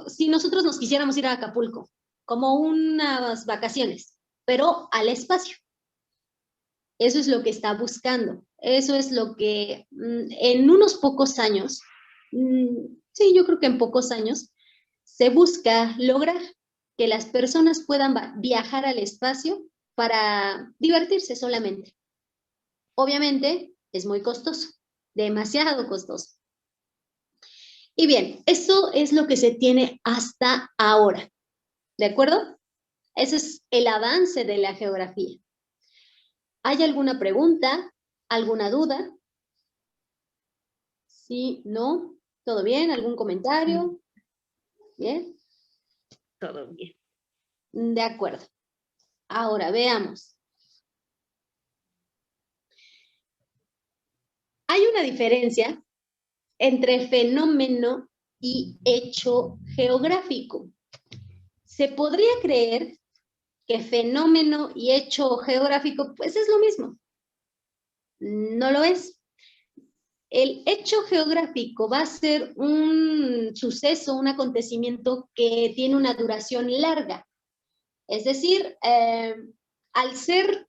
si nosotros nos quisiéramos ir a Acapulco, como unas vacaciones, pero al espacio. Eso es lo que está buscando. Eso es lo que en unos pocos años, sí, yo creo que en pocos años, se busca lograr que las personas puedan viajar al espacio para divertirse solamente. Obviamente es muy costoso, demasiado costoso. Y bien, eso es lo que se tiene hasta ahora. ¿De acuerdo? Ese es el avance de la geografía. ¿Hay alguna pregunta? ¿Alguna duda? Sí, no, ¿todo bien? ¿Algún comentario? ¿Bien? Todo bien. De acuerdo. Ahora veamos. Hay una diferencia entre fenómeno y hecho geográfico. Se podría creer que fenómeno y hecho geográfico, pues es lo mismo. No lo es. El hecho geográfico va a ser un suceso, un acontecimiento que tiene una duración larga. Es decir, al ser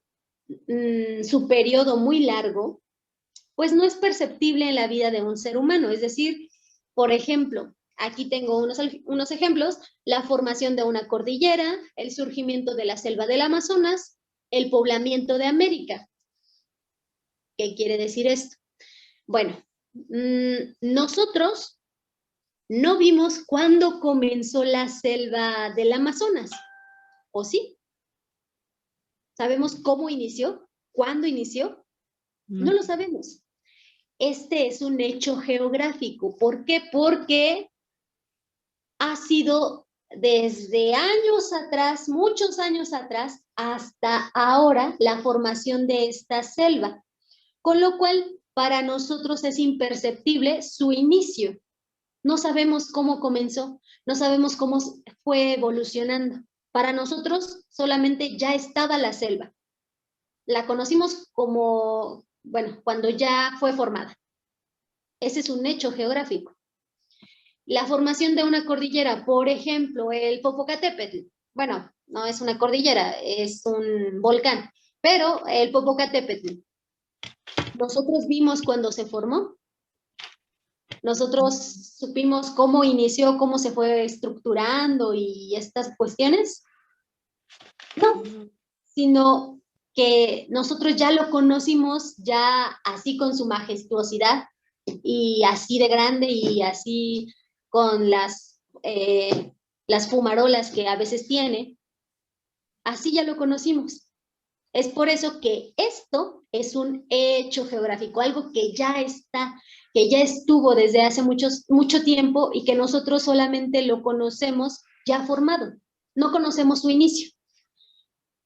su periodo muy largo, pues no es perceptible en la vida de un ser humano. Es decir, por ejemplo, aquí tengo unos ejemplos: la formación de una cordillera, el surgimiento de la selva del Amazonas, el poblamiento de América. ¿Qué quiere decir esto? Bueno, nosotros no vimos cuándo comenzó la selva del Amazonas, ¿o sí? ¿Sabemos cómo inició? ¿Cuándo inició? No lo sabemos. Este es un hecho geográfico. ¿Por qué? Porque ha sido desde años atrás, muchos años atrás, hasta ahora, la formación de esta selva, con lo cual para nosotros es imperceptible su inicio. No sabemos cómo comenzó, no sabemos cómo fue evolucionando. Para nosotros solamente ya estaba la selva. La conocimos como, bueno, cuando ya fue formada. Ese es un hecho geográfico. La formación de una cordillera, por ejemplo, el Popocatépetl. Bueno, no es una cordillera, es un volcán, pero el Popocatépetl, ¿nosotros vimos cuando se formó? nosotros supimos cómo inició, cómo se fue estructurando y estas cuestiones. No, sino que nosotros ya lo conocimos ya así con su majestuosidad y así de grande y así con las fumarolas que a veces tiene. Así ya lo conocimos. Es por eso que esto es un hecho geográfico, algo que ya está, que ya estuvo desde hace mucho tiempo y que nosotros solamente lo conocemos ya formado. No conocemos su inicio.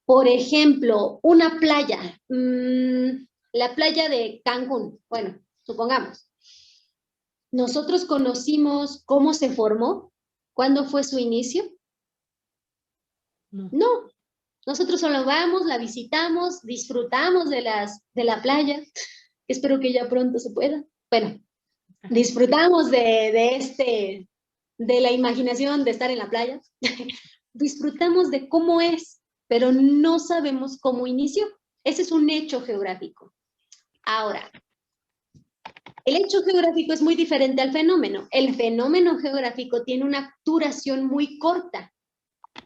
Por ejemplo, una playa, la playa de Cancún, bueno, supongamos. ¿Nosotros conocimos cómo se formó? ¿Cuándo fue su inicio? No. Nosotros solo vamos, la visitamos, disfrutamos de la playa. Espero que ya pronto se pueda. Bueno, disfrutamos de la imaginación de estar en la playa. Disfrutamos de cómo es, pero no sabemos cómo inició. Ese es un hecho geográfico. Ahora, el hecho geográfico es muy diferente al fenómeno. El fenómeno geográfico tiene una duración muy corta.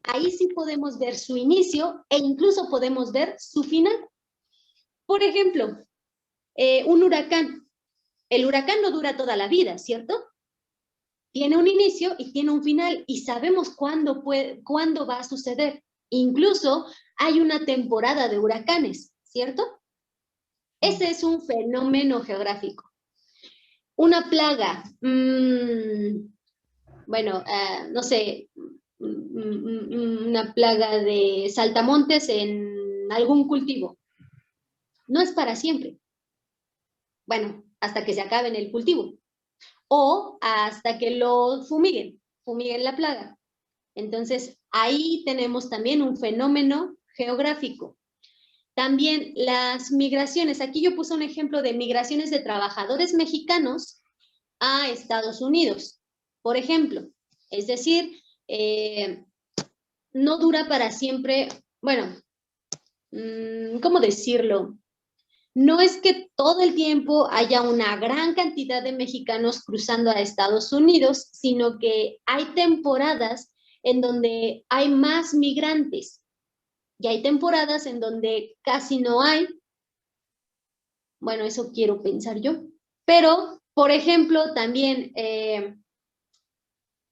Ahí sí podemos ver su inicio e incluso podemos ver su final. Por ejemplo, un huracán. El huracán no dura toda la vida, ¿cierto? Tiene un inicio y tiene un final y sabemos cuándo va a suceder. Incluso hay una temporada de huracanes, ¿cierto? Ese es un fenómeno geográfico. Una plaga, bueno, no sé, una plaga de saltamontes en algún cultivo. No es para siempre. Bueno, hasta que se acabe en el cultivo. O hasta que lo fumiguen la plaga. Entonces, ahí tenemos también un fenómeno geográfico. También las migraciones. Aquí yo puse un ejemplo de migraciones de trabajadores mexicanos a Estados Unidos, por ejemplo. Es decir, no dura para siempre, bueno, ¿cómo decirlo? No es que todo el tiempo haya una gran cantidad de mexicanos cruzando a Estados Unidos, sino que hay temporadas en donde hay más migrantes y hay temporadas en donde casi no hay. Bueno, eso quiero pensar yo. Pero, por ejemplo, también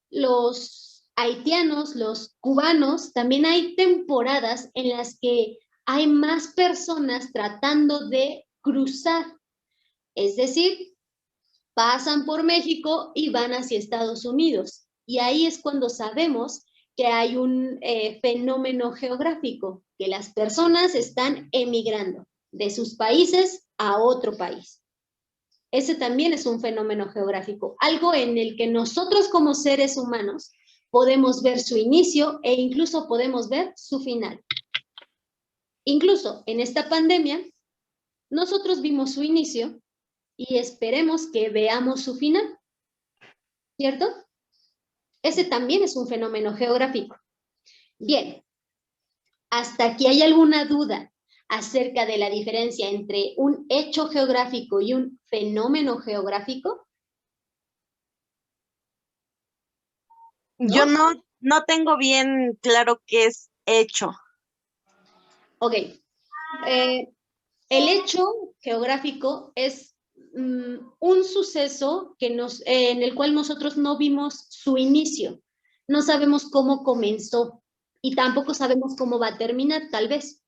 los haitianos, los cubanos, también hay temporadas en las que hay más personas tratando de cruzar. Es decir, pasan por México y van hacia Estados Unidos. Y ahí es cuando sabemos que hay un fenómeno geográfico, que las personas están emigrando de sus países a otro país. Ese también es un fenómeno geográfico, algo en el que nosotros como seres humanos podemos ver su inicio e incluso podemos ver su final. Incluso en esta pandemia, nosotros vimos su inicio y esperemos que veamos su final, ¿cierto? Ese también es un fenómeno geográfico. Bien, ¿hasta aquí hay alguna duda acerca de la diferencia entre un hecho geográfico y un fenómeno geográfico? Yo no tengo bien claro qué es hecho. Ok. El hecho geográfico es un suceso en el cual nosotros no vimos su inicio. No sabemos cómo comenzó y tampoco sabemos cómo va a terminar, tal vez.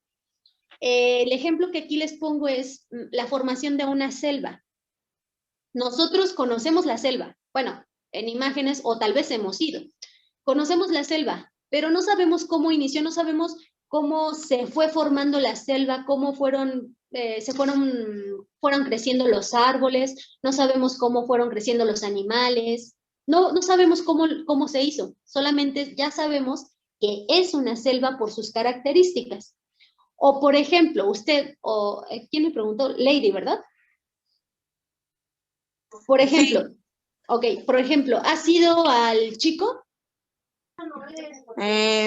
El ejemplo que aquí les pongo es la formación de una selva. Nosotros conocemos la selva, bueno, en imágenes o tal vez hemos ido. Conocemos la selva, pero no sabemos cómo inició, no sabemos cómo se fue formando la selva, cómo fueron creciendo los árboles, no sabemos cómo fueron creciendo los animales, no sabemos cómo se hizo, solamente ya sabemos que es una selva por sus características. O por ejemplo, ¿quién me preguntó? Lady, ¿verdad? Por ejemplo, sí. Ok, por ejemplo, ¿has ido al Chico?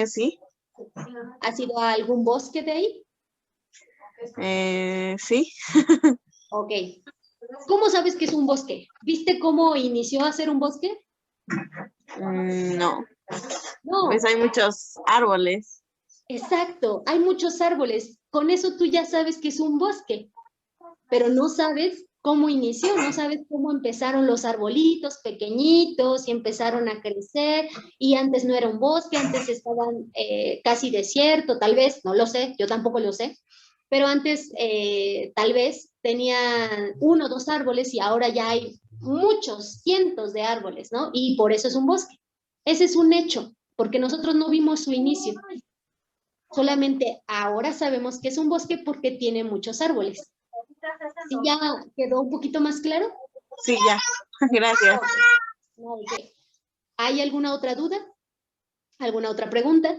Sí. ¿Has ido a algún bosque de ahí? Sí. Ok. ¿Cómo sabes que es un bosque? ¿Viste cómo inició a ser un bosque? No, No, pues hay muchos árboles. exacto, hay muchos árboles. Con eso tú ya sabes que es un bosque, pero no sabes cómo inició, no sabes cómo empezaron los arbolitos pequeñitos y empezaron a crecer y antes no era un bosque, antes estaban casi desierto, tal vez, no lo sé, yo tampoco lo sé, pero antes tal vez tenían 1 o 2 árboles y ahora ya hay muchos, cientos de árboles, ¿no? Y por eso es un bosque. Ese es un hecho, porque nosotros no vimos su inicio. Solamente ahora sabemos que es un bosque porque tiene muchos árboles. ¿Sí ya quedó un poquito más claro? Sí, ya. Gracias. Ok. ¿Hay alguna otra duda? ¿Alguna otra pregunta?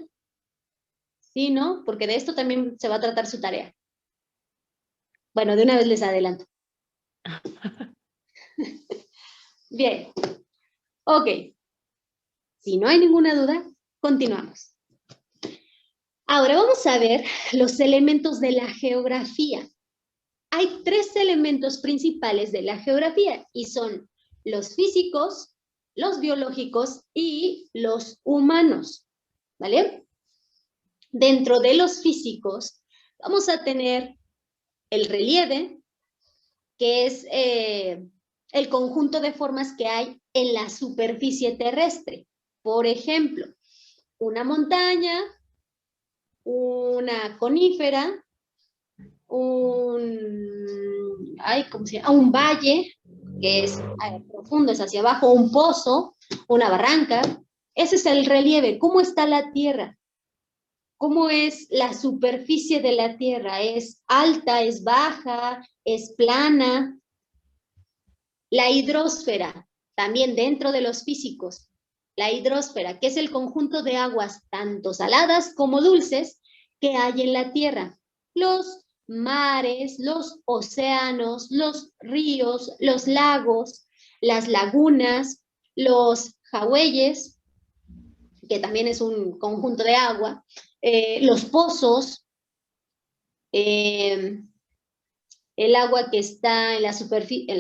Sí, ¿no? Porque de esto también se va a tratar su tarea. Bueno, de una vez les adelanto. Bien. Ok. Si no hay ninguna duda, continuamos. Ahora vamos a ver los elementos de la geografía. Hay 3 elementos principales de la geografía y son los físicos, los biológicos y los humanos, ¿vale? Dentro de los físicos vamos a tener el relieve, que es el conjunto de formas que hay en la superficie terrestre. Por ejemplo, una montaña, una conífera, un valle, que es profundo, es hacia abajo, un pozo, una barranca. Ese es el relieve. ¿Cómo está la Tierra? ¿Cómo es la superficie de la Tierra? ¿Es alta, es baja, es plana? La hidrosfera, también dentro de los físicos. La hidrosfera, que es el conjunto de aguas tanto saladas como dulces que hay en la Tierra. Los mares, los océanos, los ríos, los lagos, las lagunas, los jagüeyes, que también es un conjunto de agua, los pozos, el agua que está en la superficie,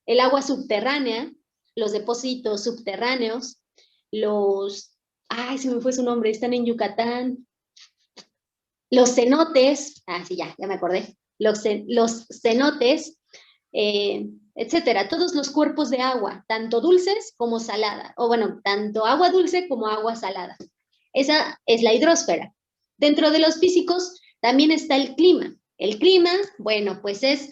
el agua subterránea, los depósitos subterráneos, se me fue su nombre, están en Yucatán, los cenotes, sí, ya me acordé, los cenotes, etcétera, todos los cuerpos de agua, tanto dulces como salada, o bueno, tanto agua dulce como agua salada. Esa es la hidrosfera. Dentro de los físicos también está el clima. El clima, bueno, pues es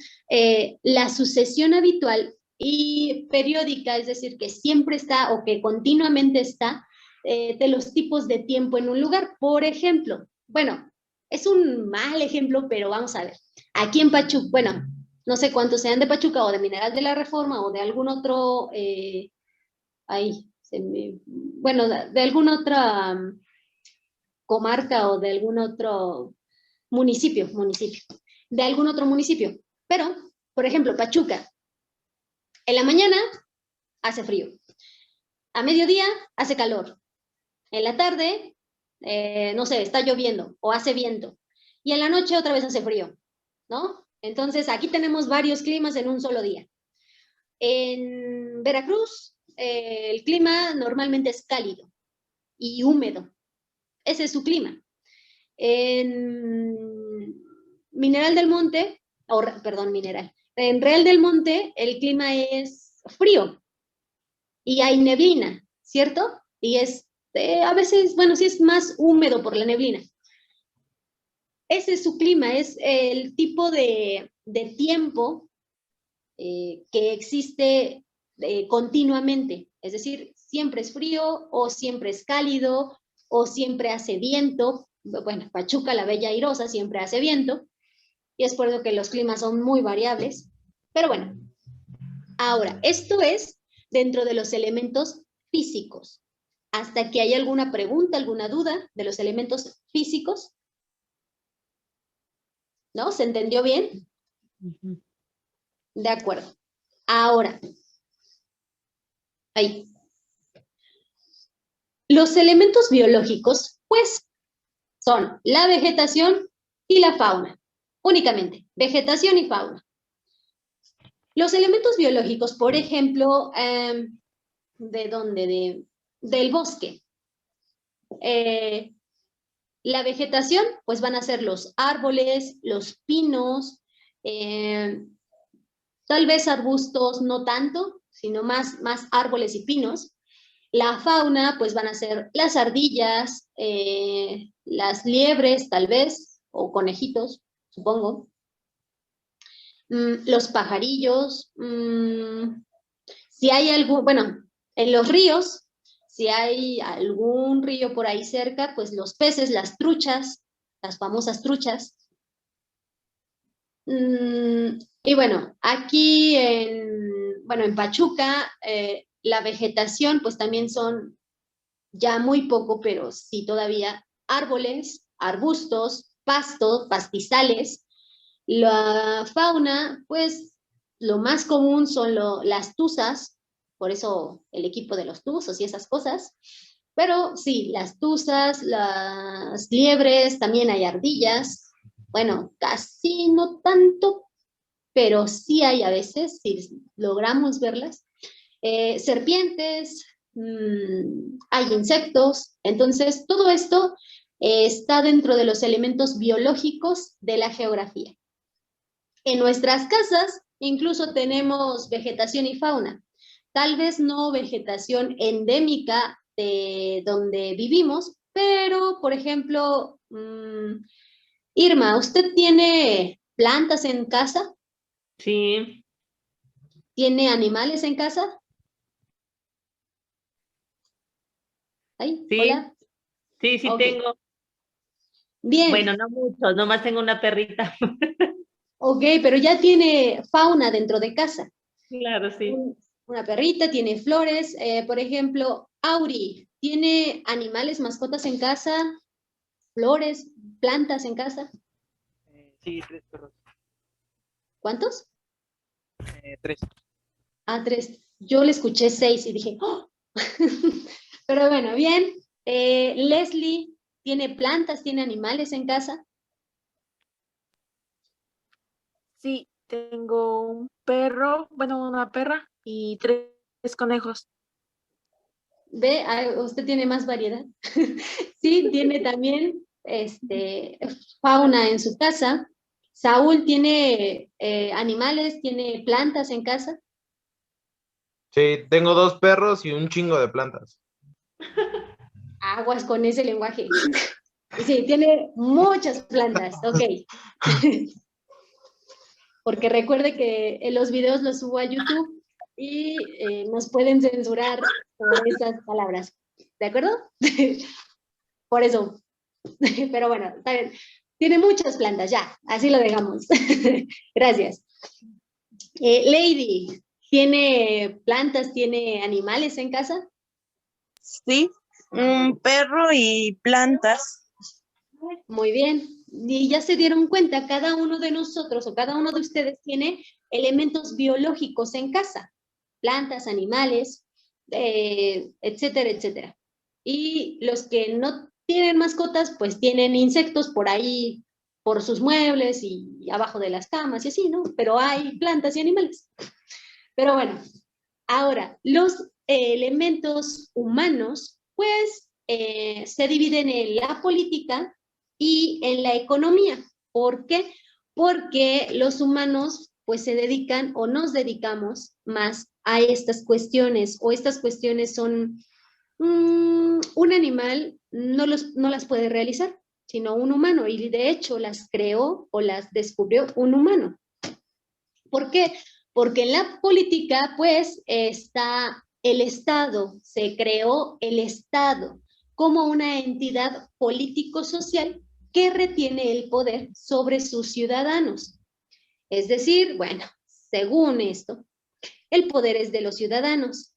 la sucesión habitual y periódica, es decir, que siempre está o que continuamente está de los tipos de tiempo en un lugar. Por ejemplo, bueno, es un mal ejemplo, pero vamos a ver. Aquí en Pachuca, bueno, no sé cuántos sean de Pachuca o de Mineral de la Reforma o de algún otro, bueno, de alguna otra comarca o de algún otro municipio, de algún otro municipio. Pero, por ejemplo, Pachuca, en la mañana hace frío, a mediodía hace calor, en la tarde, no sé, está lloviendo o hace viento, y en la noche otra vez hace frío, ¿no? Entonces, aquí tenemos varios climas en un solo día. En Veracruz, el clima normalmente es cálido y húmedo. Ese es su clima. En Mineral del Monte, en Real del Monte, el clima es frío y hay neblina, ¿cierto? Y es, a veces, bueno, sí es más húmedo por la neblina. Ese es su clima, es el tipo de tiempo que existe continuamente, es decir, siempre es frío o siempre es cálido o siempre hace viento. Bueno, Pachuca, la Bella Airosa, siempre hace viento y es por eso que los climas son muy variables. Pero bueno, ahora, esto es dentro de los elementos físicos. Hasta aquí hay alguna pregunta, alguna duda de los elementos físicos. ¿No? ¿Se entendió bien? De acuerdo. Ahora, ahí. Los elementos biológicos, pues, son la vegetación y la fauna. Únicamente, vegetación y fauna. Los elementos biológicos, por ejemplo, ¿de dónde? Del bosque. La vegetación, pues van a ser los árboles, los pinos, tal vez arbustos no tanto, sino más árboles y pinos. La fauna, pues van a ser las ardillas, las liebres tal vez, o conejitos, supongo. Los pajarillos, si hay algún, bueno, en los ríos, si hay algún río por ahí cerca, pues los peces, las truchas, las famosas truchas. Y bueno, aquí en Pachuca, la vegetación pues también son ya muy poco, pero sí todavía árboles, arbustos, pastos, pastizales. La fauna, pues lo más común son las tuzas, por eso el equipo de los tuzos y esas cosas. Pero sí, las tuzas, las liebres, también hay ardillas. Bueno, casi no tanto, pero sí hay a veces, si logramos verlas. Serpientes, hay insectos. Entonces, todo esto está dentro de los elementos biológicos de la geografía. En nuestras casas incluso tenemos vegetación y fauna. Tal vez no vegetación endémica de donde vivimos, pero, por ejemplo, Irma, ¿usted tiene plantas en casa? Sí, ¿Tiene animales en casa? ¿Ay? sí, Hola. sí Ok. tengo. Bien. Bueno, no muchos, nomás tengo una perrita. Ok, pero ya tiene fauna dentro de casa. Claro, sí. Una perrita, tiene flores. Por ejemplo, Auri, ¿tiene animales, mascotas en casa? ¿Flores, plantas en casa? Sí, 3 perros. ¿Cuántos? 3. Ah, 3. Yo le escuché 6 y dije, ¡oh! Pero bueno, bien. Leslie, ¿tiene plantas, tiene animales en casa? Sí, tengo un perro, bueno, una perra y 3 conejos. Ve, usted tiene más variedad. Sí, tiene también fauna en su casa. Saúl tiene animales, tiene plantas en casa. Sí, tengo 2 perros y un chingo de plantas. Aguas con ese lenguaje. Sí, tiene muchas plantas, ok. Porque recuerde que en los videos los subo a YouTube y nos pueden censurar por esas palabras. ¿De acuerdo? Por eso. Pero bueno, está bien. Tiene muchas plantas, ya, así lo dejamos. Gracias. Lady, ¿tiene plantas, tiene animales en casa? Sí, un perro y plantas. Muy bien. Y ya se dieron cuenta, cada uno de nosotros o cada uno de ustedes tiene elementos biológicos en casa, plantas, animales, etcétera, etcétera. Y los que no tienen mascotas, pues tienen insectos por ahí, por sus muebles y abajo de las camas y así, ¿no? Pero hay plantas y animales. Pero bueno, ahora, los elementos humanos, pues, se dividen en la política y en la economía. ¿Por qué? Porque los humanos, pues, se dedican o nos dedicamos más a estas cuestiones, o estas cuestiones son, un animal no las puede realizar, sino un humano, y de hecho las creó o las descubrió un humano. ¿Por qué? Porque en la política, pues, está el Estado, se creó el Estado como una entidad político-social que retiene el poder sobre sus ciudadanos. Es decir, bueno, según esto, el poder es de los ciudadanos.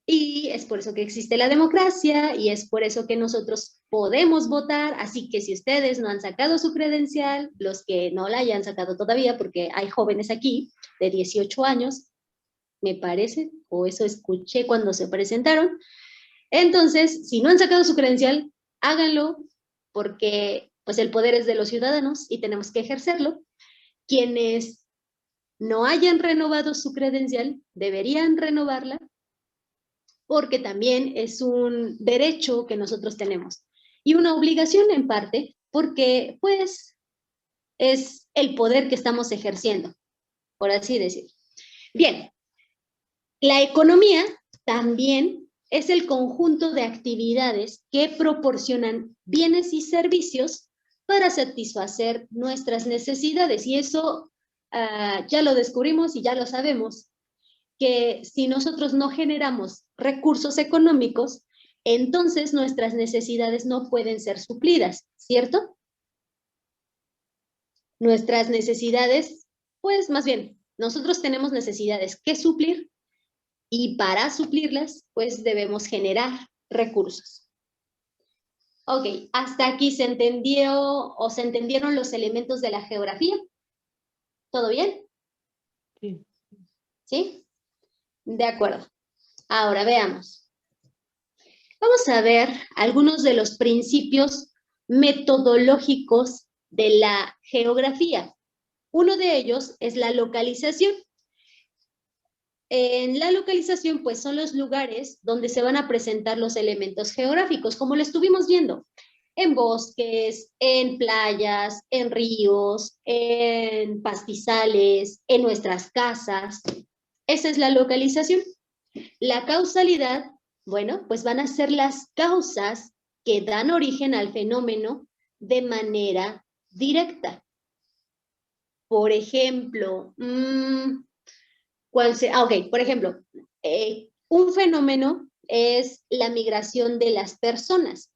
Y es por eso que existe la democracia y es por eso que nosotros podemos votar. Así que si ustedes no han sacado su credencial, los que no la hayan sacado todavía, porque hay jóvenes aquí de 18 años, me parece, o eso escuché cuando se presentaron. Entonces, si no han sacado su credencial, háganlo porque pues el poder es de los ciudadanos y tenemos que ejercerlo. Quienes no hayan renovado su credencial, deberían renovarla, porque también es un derecho que nosotros tenemos y una obligación en parte, porque pues es el poder que estamos ejerciendo, por así decirlo. Bien, la economía también es el conjunto de actividades que proporcionan bienes y servicios para satisfacer nuestras necesidades. Y eso ya lo descubrimos y ya lo sabemos, que si nosotros no generamos recursos económicos, entonces nuestras necesidades no pueden ser suplidas, ¿cierto? Nuestras necesidades, pues más bien, nosotros tenemos necesidades que suplir y para suplirlas, pues debemos generar recursos. Ok, hasta aquí se entendió o se entendieron los elementos de la geografía. ¿Todo bien? Sí. ¿Sí? De acuerdo. Ahora veamos. Vamos a ver algunos de los principios metodológicos de la geografía. Uno de ellos es la localización. En la localización, pues son los lugares donde se van a presentar los elementos geográficos, como lo estuvimos viendo, en bosques, en playas, en ríos, en pastizales, en nuestras casas. Esa es la localización. La causalidad, bueno, pues van a ser las causas que dan origen al fenómeno de manera directa. Por ejemplo, por ejemplo, un fenómeno es la migración de las personas.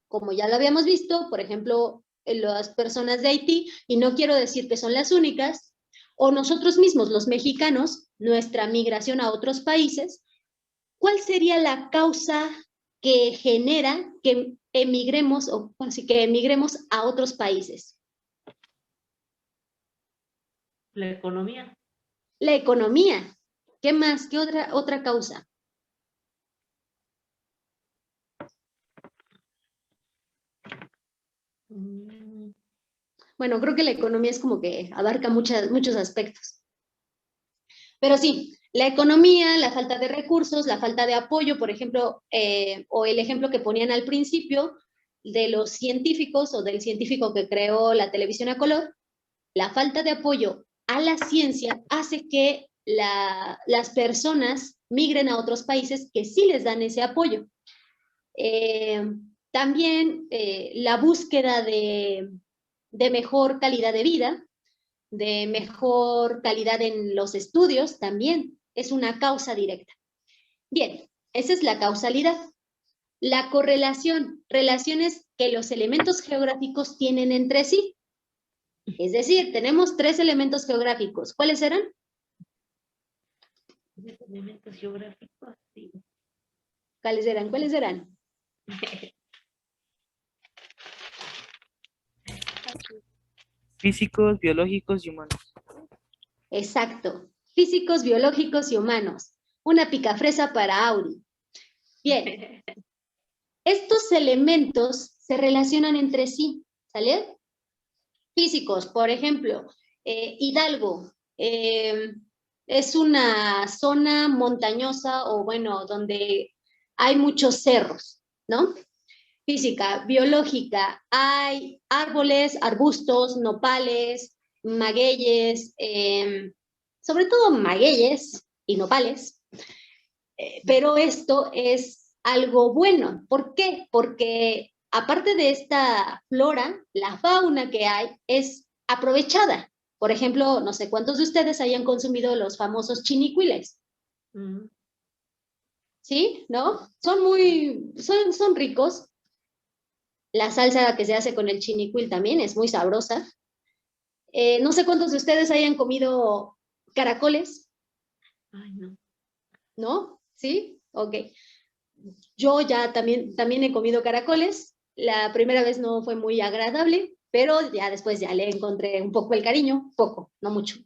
Como ya lo habíamos visto, por ejemplo, las personas de Haití, y no quiero decir que son las únicas, o nosotros mismos, los mexicanos, nuestra migración a otros países, ¿cuál sería la causa que genera que emigremos o que emigremos a otros países? La economía. La economía. ¿Qué más? ¿Qué otra causa? Bueno, creo que la economía es como que abarca muchos aspectos. Pero sí, la economía, la falta de recursos, la falta de apoyo, por ejemplo, o el ejemplo que ponían al principio de los científicos o del científico que creó la televisión a color, la falta de apoyo a la ciencia hace que las personas migren a otros países que sí les dan ese apoyo. También la búsqueda de mejor calidad de vida, de mejor calidad en los estudios, también es una causa directa. Bien, esa es la causalidad. La correlación, relaciones que los elementos geográficos tienen entre sí. Es decir, tenemos 3 elementos geográficos. ¿Cuáles eran? Elementos geográficos, sí. ¿Cuáles eran? ¿Cuáles eran? Físicos, biológicos y humanos. Exacto. Físicos, biológicos y humanos. Una picafresa para Auri. Bien. Estos elementos se relacionan entre sí, ¿sale? Físicos, por ejemplo, Hidalgo es una zona montañosa o bueno, donde hay muchos cerros, ¿no? Física, biológica, hay árboles, arbustos, nopales, magueyes, sobre todo magueyes y nopales, pero esto es algo bueno. ¿Por qué? Porque aparte de esta flora, la fauna que hay es aprovechada. Por ejemplo, no sé cuántos de ustedes hayan consumido los famosos chinicuiles. ¿Sí? ¿No? Son ricos. La salsa que se hace con el chinicuil también es muy sabrosa. No sé cuántos de ustedes hayan comido caracoles. Ay, no. ¿No? ¿Sí? Ok. Yo ya también he comido caracoles. La primera vez no fue muy agradable, pero ya después ya le encontré un poco el cariño, poco, no mucho.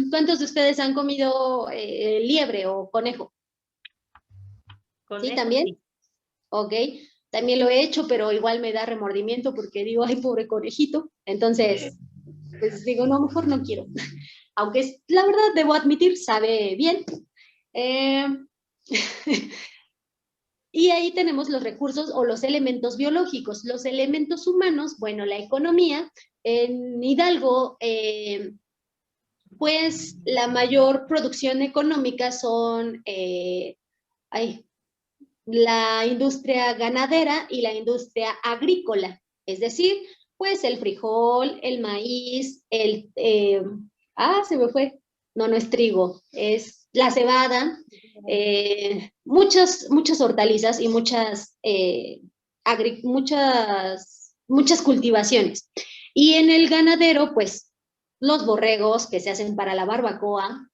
¿Cuántos de ustedes han comido liebre o conejo? ¿Sí, también? Sí. Ok. También lo he hecho, pero igual me da remordimiento porque digo, ay, pobre conejito. Entonces, pues digo, no, mejor no quiero. aunque la verdad debo admitir, sabe bien. Y ahí tenemos los recursos o los elementos biológicos. Los elementos humanos, bueno, la economía. En Hidalgo, pues la mayor producción económica son la industria ganadera y la industria agrícola. Es decir, pues el frijol, el maíz, se me fue. No es trigo, es la cebada, muchas hortalizas y muchas cultivaciones. Y en el ganadero, pues, los borregos que se hacen para la barbacoa,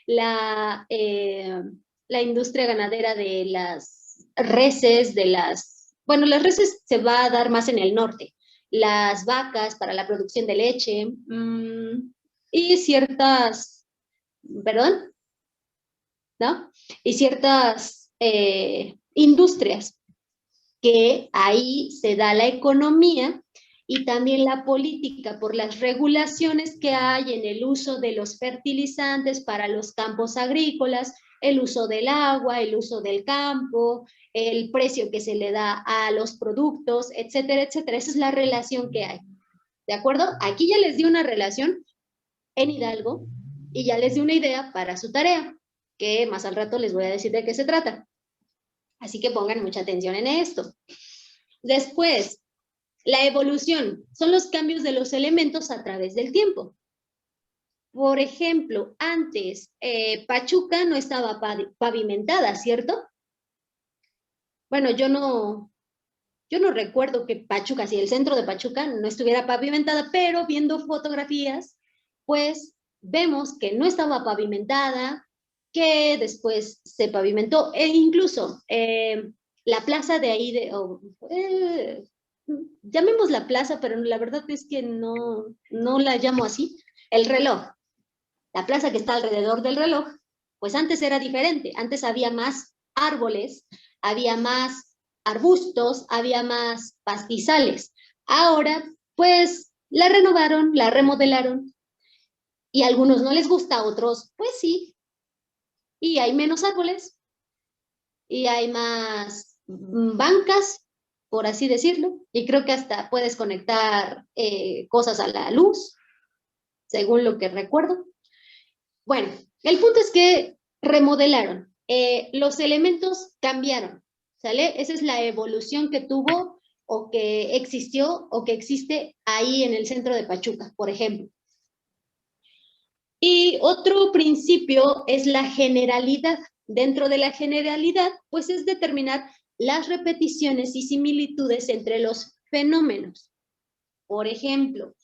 la industria ganadera de las reses, bueno, las reses se va a dar más en el norte, las vacas para la producción de leche, y ciertas, perdón, ¿no? Y ciertas industrias que ahí se da la economía y también la política por las regulaciones que hay en el uso de los fertilizantes para los campos agrícolas, el uso del agua, el uso del campo, el precio que se le da a los productos, etcétera, etcétera. Esa es la relación que hay. ¿De acuerdo? Aquí ya les di una relación en Hidalgo y ya les di una idea para su tarea, que más al rato les voy a decir de qué se trata. Así que pongan mucha atención en esto. Después, la evolución son los cambios de los elementos a través del tiempo. Por ejemplo, antes Pachuca no estaba pavimentada, ¿cierto? Bueno, yo no recuerdo que Pachuca, si el centro de Pachuca no estuviera pavimentada, pero viendo fotografías, pues vemos que no estaba pavimentada, que después se pavimentó, e incluso la plaza de ahí, llamémosla plaza, pero la verdad es que no la llamo así, el reloj, la plaza que está alrededor del reloj, pues antes era diferente, antes había más árboles, había más arbustos, había más pastizales. Ahora, pues, la renovaron, la remodelaron, y a algunos no les gusta, a otros, pues sí, y hay menos árboles, y hay más bancas, por así decirlo, y creo que hasta puedes conectar cosas a la luz, según lo que recuerdo. Bueno, el punto es que remodelaron, los elementos cambiaron, ¿sale? Esa es la evolución que tuvo o que existió o que existe ahí en el centro de Pachuca, por ejemplo. Y otro principio es la generalidad. Dentro de la generalidad, pues es determinar las repeticiones y similitudes entre los fenómenos. Por ejemplo,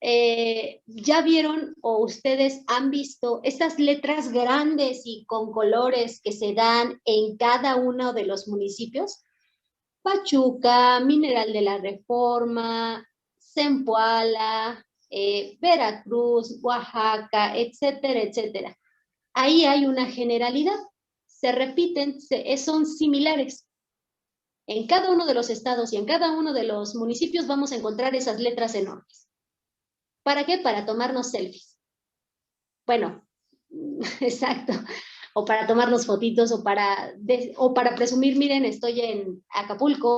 ¿ya vieron o ustedes han visto estas letras grandes y con colores que se dan en cada uno de los municipios? Pachuca, Mineral de la Reforma, Zempoala, Veracruz, Oaxaca, etcétera, etcétera. Ahí hay una generalidad, se repiten, son similares. En cada uno de los estados y en cada uno de los municipios vamos a encontrar esas letras enormes. ¿Para qué? Para tomarnos selfies. Bueno, exacto. O para tomarnos fotitos o para presumir, miren, estoy en Acapulco.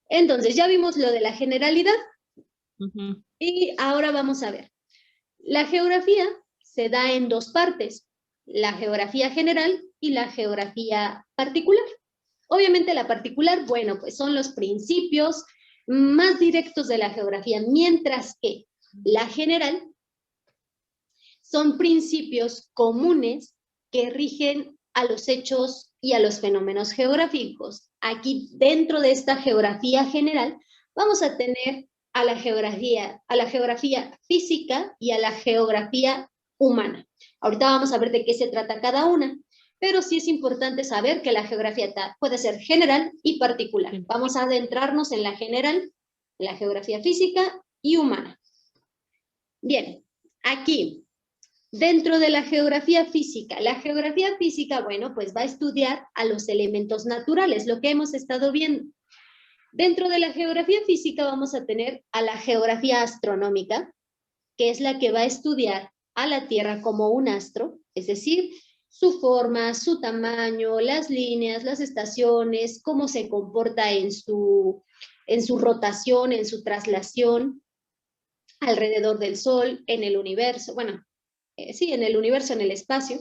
Entonces, ya vimos lo de la generalidad. Y ahora vamos a ver. La geografía se da en dos partes, la geografía general y la geografía particular. Obviamente la particular, bueno, pues son los principios más directos de la geografía, mientras que la general son principios comunes que rigen a los hechos y a los fenómenos geográficos. Aquí, dentro de esta geografía general, vamos a tener a la geografía física y a la geografía humana. Ahorita vamos a ver de qué se trata cada una, pero sí es importante saber que la geografía puede ser general y particular. Vamos a adentrarnos en la general, la geografía física y humana. Bien, aquí, dentro de la geografía física, bueno, pues va a estudiar a los elementos naturales, lo que hemos estado viendo. Dentro de la geografía física vamos a tener a la geografía astronómica, que es la que va a estudiar a la Tierra como un astro, es decir, su forma, su tamaño, las líneas, las estaciones, cómo se comporta en su rotación, en su traslación alrededor del Sol, en el universo, bueno, sí, en el universo, en el espacio.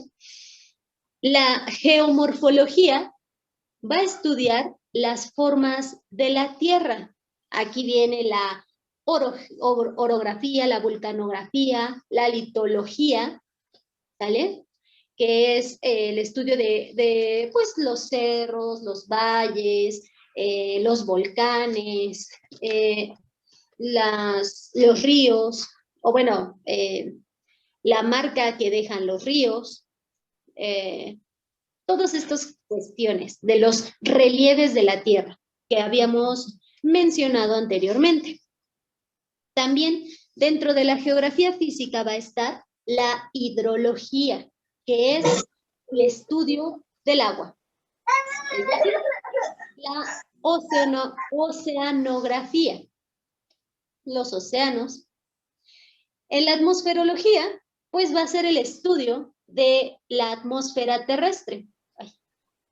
La geomorfología va a estudiar las formas de la Tierra. Aquí viene la orografía, la vulcanografía, la litología, ¿vale? Que es el estudio de pues, los cerros, los valles, los volcanes, los ríos, o bueno, la marca que dejan los ríos, todas estas cuestiones de los relieves de la Tierra que habíamos mencionado anteriormente. También dentro de la geografía física va a estar la hidrología, que es el estudio del agua. Es decir, la oceanografía, los océanos. En la atmosferología, pues va a ser el estudio de la atmósfera terrestre,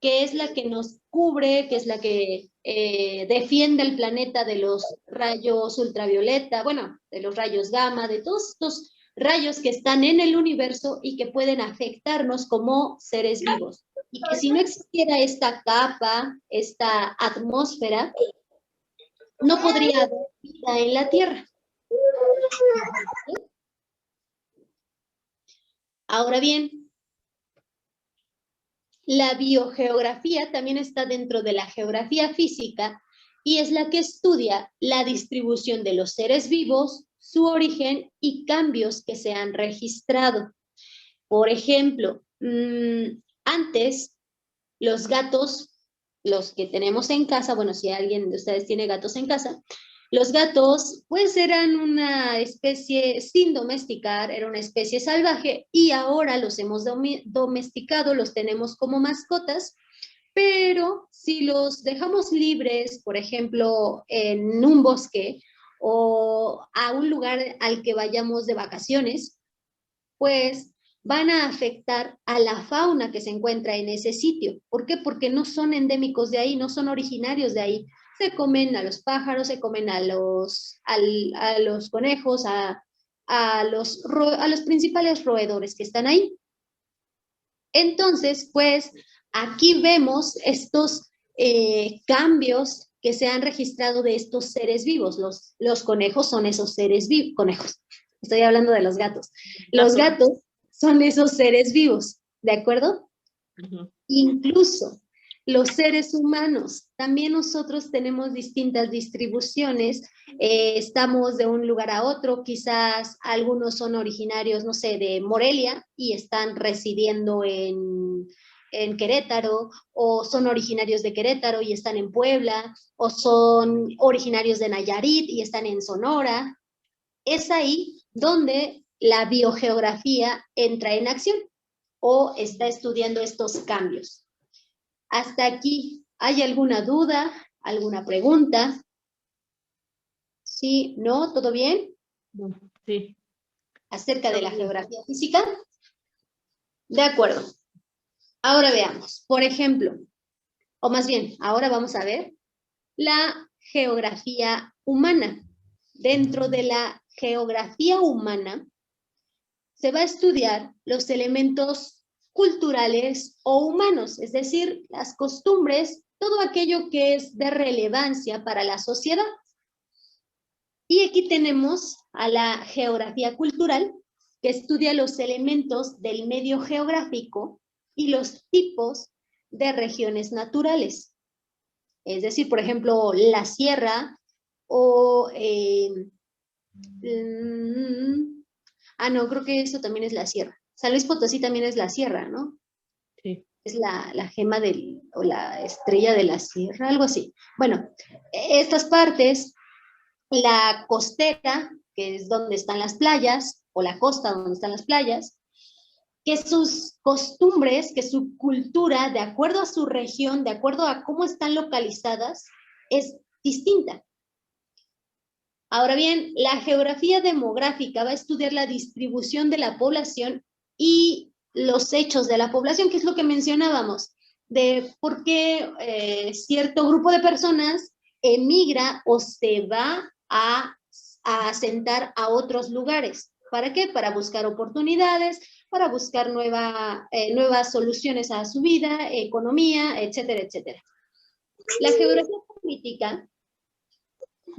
que es la que nos cubre, que es la que defiende el planeta de los rayos ultravioleta, bueno, de los rayos gamma, de todos estos rayos que están en el universo y que pueden afectarnos como seres vivos. Y que si no existiera esta capa, esta atmósfera, no podría haber vida en la Tierra. Ahora bien, la biogeografía también está dentro de la geografía física y es la que estudia la distribución de los seres vivos, su origen y cambios que se han registrado. Por ejemplo, antes los gatos, los que tenemos en casa, bueno, si alguien de ustedes tiene gatos en casa, los gatos pues eran una especie sin domesticar, era una especie salvaje y ahora los hemos domesticado, los tenemos como mascotas, pero si los dejamos libres, por ejemplo, en un bosque o a un lugar al que vayamos de vacaciones, pues van a afectar a la fauna que se encuentra en ese sitio. ¿Por qué? Porque no son endémicos de ahí, no son originarios de ahí. Se comen a los pájaros, se comen a los conejos, a los principales roedores que están ahí. Entonces, pues, aquí vemos estos cambios que se han registrado de estos seres vivos. Los conejos son esos seres vivos. Conejos, estoy hablando de los gatos. Los gatos son esos seres vivos, ¿de acuerdo? Incluso los seres humanos, también nosotros tenemos distintas distribuciones, estamos de un lugar a otro, quizás algunos son originarios, no sé, de Morelia y están residiendo en Querétaro, o son originarios de Querétaro y están en Puebla, o son originarios de Nayarit y están en Sonora. Es ahí donde la biogeografía entra en acción o está estudiando estos cambios. Hasta aquí, ¿hay alguna duda? ¿Alguna pregunta? ¿Sí? ¿No? ¿Todo bien? Sí. ¿Acerca de la geografía física? De acuerdo. Ahora veamos, por ejemplo, o más bien, ahora vamos a ver la geografía humana. Dentro de la geografía humana se va a estudiar los elementos culturales o humanos, es decir, las costumbres, todo aquello que es de relevancia para la sociedad. Y aquí tenemos a la geografía cultural, que estudia los elementos del medio geográfico y los tipos de regiones naturales. Es decir, por ejemplo, la sierra o... no, creo que eso también es la sierra. San Luis Potosí también es la sierra, ¿no? Sí. Es la gema o la estrella de la sierra, algo así. Bueno, estas partes, la costera, que es donde están las playas, o la costa donde están las playas, que sus costumbres, que su cultura, de acuerdo a su región, de acuerdo a cómo están localizadas, es distinta. Ahora bien, la geografía demográfica va a estudiar la distribución de la población y los hechos de la población, que es lo que mencionábamos, de por qué cierto grupo de personas emigra o se va a asentar a otros lugares. ¿Para qué? Para buscar oportunidades, para buscar nuevas soluciones a su vida, economía, etcétera, etcétera. La geografía política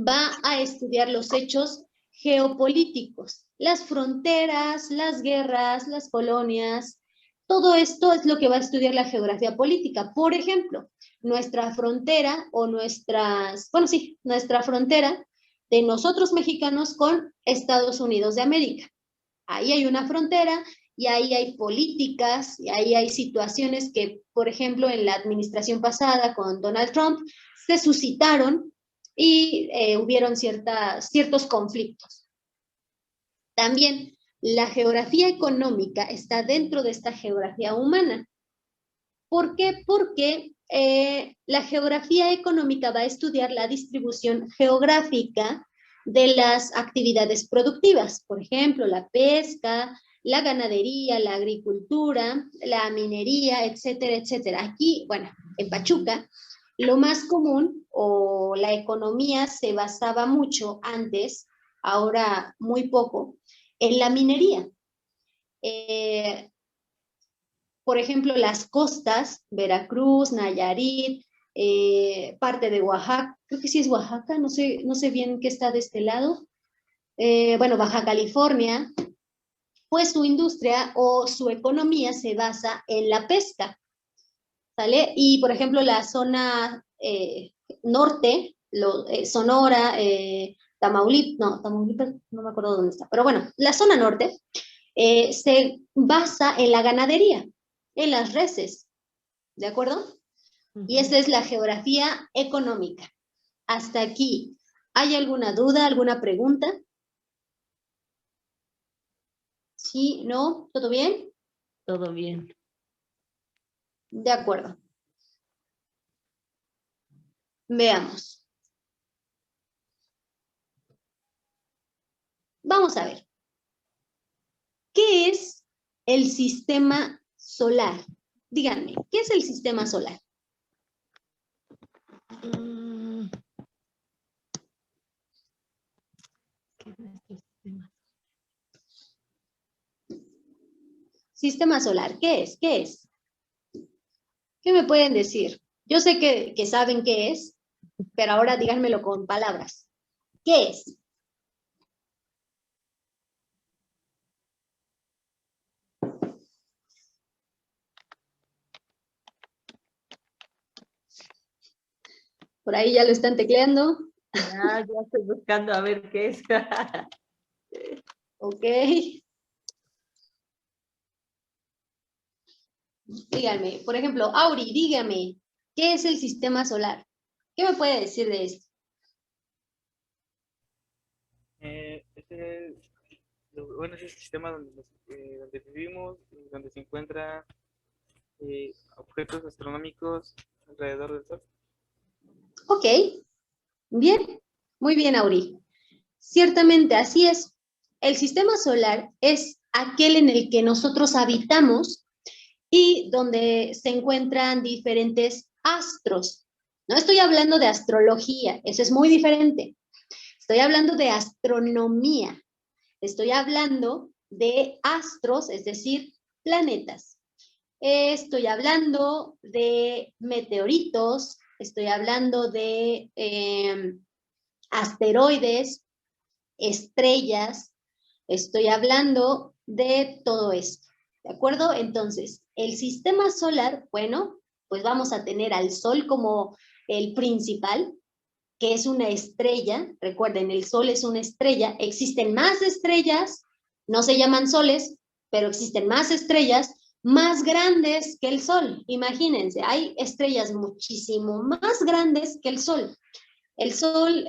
va a estudiar los hechos geopolíticos, las fronteras, las guerras, las colonias. Todo esto es lo que va a estudiar la geografía política. Por ejemplo, nuestra frontera o nuestra frontera de nosotros mexicanos con Estados Unidos de América. Ahí hay una frontera y ahí hay políticas y ahí hay situaciones que, por ejemplo, en la administración pasada con Donald Trump se suscitaron y hubieron ciertos conflictos. También la geografía económica está dentro de esta geografía humana. ¿Por qué? Porque la geografía económica va a estudiar la distribución geográfica de las actividades productivas, por ejemplo, la pesca, la ganadería, la agricultura, la minería, etcétera, etcétera. Aquí, bueno, en Pachuca, lo más común o la economía se basaba mucho antes, ahora muy poco, en la minería. Por ejemplo, las costas, Veracruz, Nayarit, parte de Oaxaca, creo que sí es Oaxaca, no sé bien qué está de este lado, bueno, Baja California, pues su industria o su economía se basa en la pesca, ¿sale? Y, por ejemplo, la zona norte, Sonora, Tamaulipas, no me acuerdo dónde está, pero bueno, la zona norte se basa en la ganadería, en las reses, ¿de acuerdo? Y esa es la geografía económica. Hasta aquí, ¿hay alguna duda, alguna pregunta? ¿Sí? ¿No? ¿Todo bien? Todo bien. De acuerdo. Veamos. Vamos a ver. ¿Qué es el sistema solar? Díganme, ¿qué es el sistema solar? ¿Qué es nuestro sistema? Sistema solar, ¿qué es? ¿Qué es? ¿Qué me pueden decir? Yo sé que saben qué es, pero ahora díganmelo con palabras. ¿Qué es? Por ahí ya lo están tecleando. Ya estoy buscando a ver qué es. Ok. Díganme, por ejemplo, Auri, dígame, ¿qué es el sistema solar? ¿Qué me puede decir de esto? Bueno, es el sistema donde vivimos, donde se encuentran objetos astronómicos alrededor del Sol. Ok, bien, muy bien, Auri. Ciertamente así es. El sistema solar es aquel en el que nosotros habitamos y donde se encuentran diferentes astros. No estoy hablando de astrología, eso es muy diferente. Estoy hablando de astronomía. Estoy hablando de astros, es decir, planetas. Estoy hablando de meteoritos, estoy hablando de asteroides, estrellas, estoy hablando de todo esto, ¿de acuerdo? Entonces, el sistema solar, bueno, pues vamos a tener al Sol como el principal, que es una estrella. Recuerden, el Sol es una estrella, existen más estrellas, no se llaman soles, pero existen más estrellas más grandes que el Sol. Imagínense, hay estrellas muchísimo más grandes que el Sol. El Sol,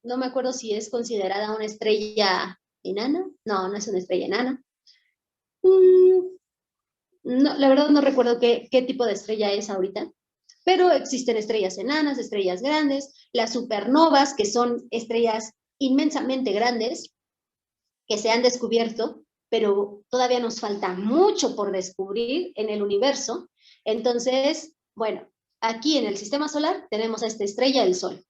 no me acuerdo si es considerada una estrella enana. No, no es una estrella enana. No, la verdad no recuerdo qué tipo de estrella es ahorita, pero existen estrellas enanas, estrellas grandes, las supernovas, que son estrellas inmensamente grandes que se han descubierto, pero todavía nos falta mucho por descubrir en el universo. Entonces, bueno, aquí en el sistema solar tenemos a esta estrella del Sol.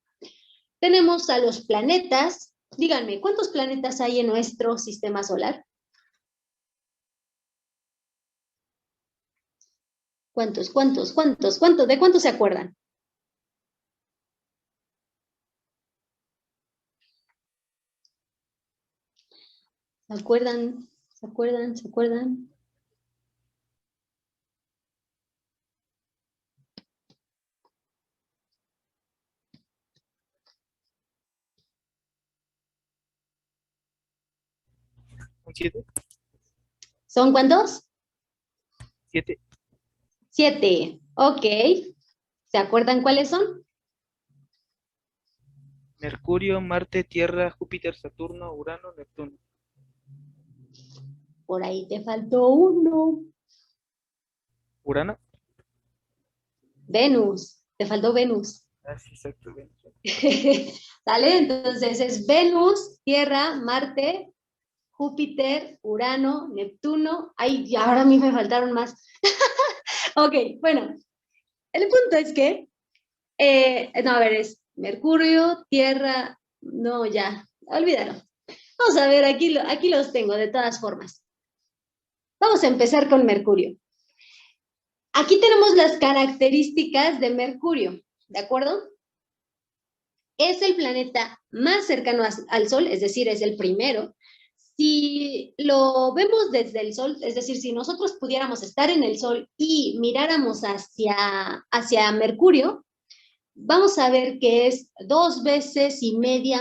Tenemos a los planetas. Díganme, ¿cuántos planetas hay en nuestro sistema solar? ¿Cuántos? ¿De cuántos se acuerdan? ¿Se acuerdan? ¿Se acuerdan? ¿Se acuerdan? ¿Son 7? ¿Son cuántos? 7. 7. Ok. ¿Se acuerdan cuáles son? Mercurio, Marte, Tierra, Júpiter, Saturno, Urano, Neptuno. Por ahí te faltó uno. ¿Urano? Venus. Te faltó Venus. Ah, sí, exacto. Bien. ¿Sale? Entonces es Venus, Tierra, Marte, Júpiter, Urano, Neptuno. Ay, y ahora a mí me faltaron más. Ok, bueno. El punto es que, no, a ver, es Mercurio, Tierra, no, ya, olvídalo. Vamos a ver, aquí los tengo de todas formas. Vamos a empezar con Mercurio. Aquí tenemos las características de Mercurio, ¿de acuerdo? Es el planeta más cercano al Sol, es decir, es el primero. Si lo vemos desde el Sol, es decir, si nosotros pudiéramos estar en el Sol y miráramos hacia Mercurio, vamos a ver que es 2,5 veces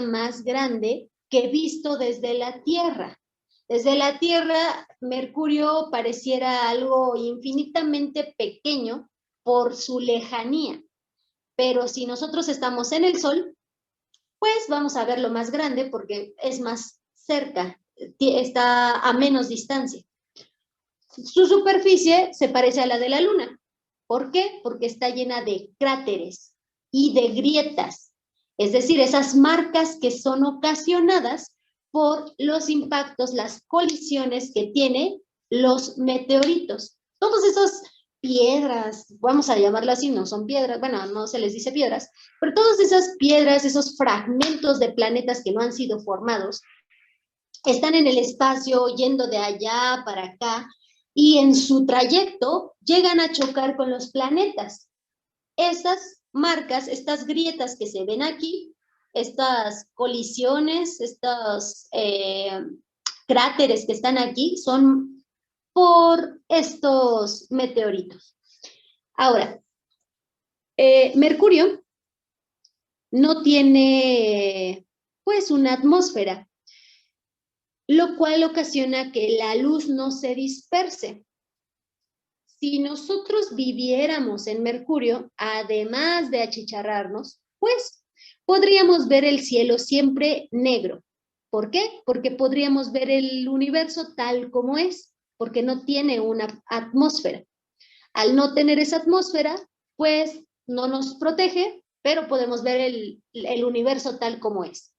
más grande que visto desde la Tierra. Desde la Tierra, Mercurio pareciera algo infinitamente pequeño por su lejanía, pero si nosotros estamos en el Sol, pues vamos a verlo más grande porque es más cerca, está a menos distancia. Su superficie se parece a la de la Luna. ¿Por qué? Porque está llena de cráteres y de grietas, es decir, esas marcas que son ocasionadas por los impactos, las colisiones que tienen los meteoritos. Todas esas piedras, vamos a llamarlo así, no son piedras, bueno, no se les dice piedras, pero todas esas piedras, esos fragmentos de planetas que no han sido formados, están en el espacio yendo de allá para acá y en su trayecto llegan a chocar con los planetas. Estas marcas, estas grietas que se ven aquí, estas colisiones, estos cráteres que están aquí, son por estos meteoritos. Ahora, Mercurio no tiene, pues, una atmósfera, lo cual ocasiona que la luz no se disperse. Si nosotros viviéramos en Mercurio, además de achicharrarnos, pues podríamos ver el cielo siempre negro. ¿Por qué? Porque podríamos ver el universo tal como es, porque no tiene una atmósfera. Al no tener esa atmósfera, pues no nos protege, pero podemos ver el universo tal como es.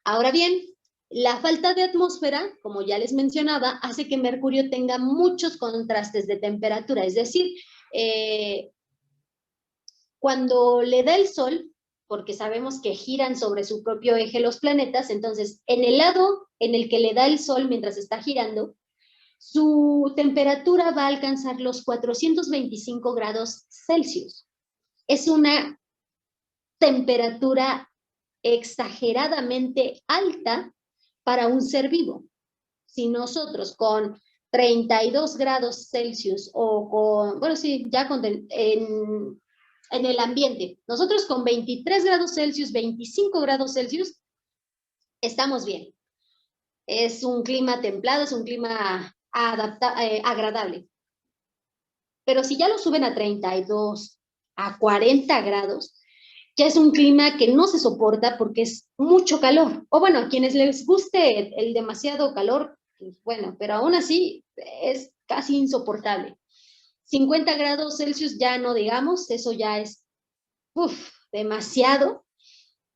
Ahora bien, la falta de atmósfera, como ya les mencionaba, hace que Mercurio tenga muchos contrastes de temperatura, es decir, cuando le da el Sol, porque sabemos que giran sobre su propio eje los planetas, entonces en el lado en el que le da el Sol mientras está girando, su temperatura va a alcanzar los 425 grados Celsius. Es una temperatura exageradamente alta para un ser vivo. Si nosotros con 32 grados Celsius o con, bueno, sí, ya en el ambiente, nosotros con 23 grados Celsius, 25 grados Celsius, estamos bien. Es un clima templado, es un clima agradable. Pero si ya lo suben a 32, a 40 grados, ya es un clima que no se soporta porque es mucho calor. O bueno, a quienes les guste el demasiado calor, pues bueno, pero aún así es casi insoportable. 50 grados Celsius ya no digamos, eso ya es demasiado.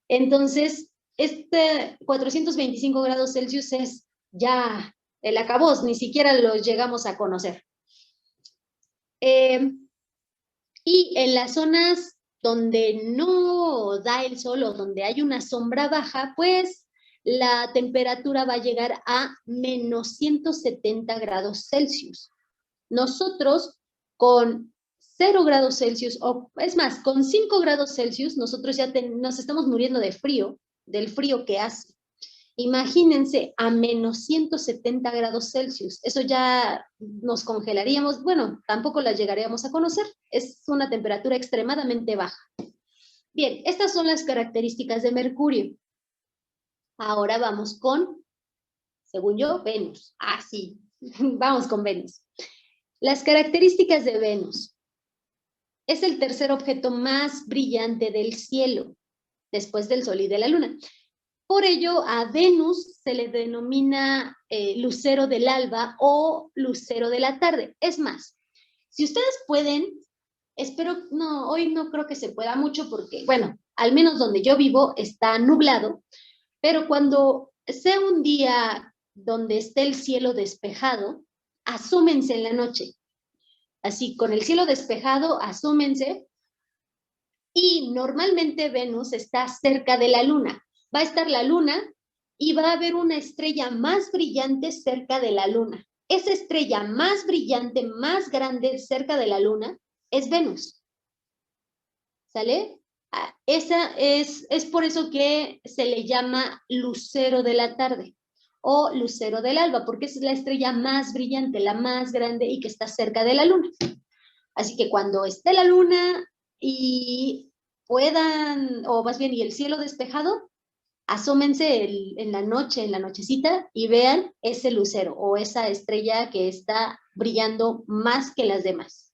Entonces, este 425 grados Celsius es ya el acabose, ni siquiera los llegamos a conocer. Y en las zonas donde no da el sol o donde hay una sombra baja, pues la temperatura va a llegar a menos 170 grados Celsius. Nosotros con 0 grados Celsius, o es más, con 5 grados Celsius, nosotros ya nos estamos muriendo de frío, del frío que hace. Imagínense a menos 170 grados Celsius, eso ya nos congelaríamos, bueno, tampoco la llegaríamos a conocer, es una temperatura extremadamente baja. Bien, estas son las características de Mercurio. Ahora vamos con, según yo, Venus. Ah, sí, vamos con Venus. Las características de Venus. Es el tercer objeto más brillante del cielo, después del Sol y de la Luna. Por ello, a Venus se le denomina lucero del alba o lucero de la tarde. Es más, si ustedes pueden, no, hoy no creo que se pueda mucho porque, bueno, al menos donde yo vivo está nublado, pero cuando sea un día donde esté el cielo despejado, asómense en la noche. Así, con el cielo despejado, asómense. Y normalmente Venus está cerca de la Luna. Va a estar la Luna y va a haber una estrella más brillante cerca de la Luna. Esa estrella más brillante, más grande cerca de la Luna es Venus. ¿Sale? Esa es por eso que se le llama lucero de la tarde o lucero del alba, porque es la estrella más brillante, la más grande y que está cerca de la Luna. Así que cuando esté la Luna y puedan, o más bien, y el cielo despejado, asómense en la noche, en la nochecita, y vean ese lucero o esa estrella que está brillando más que las demás.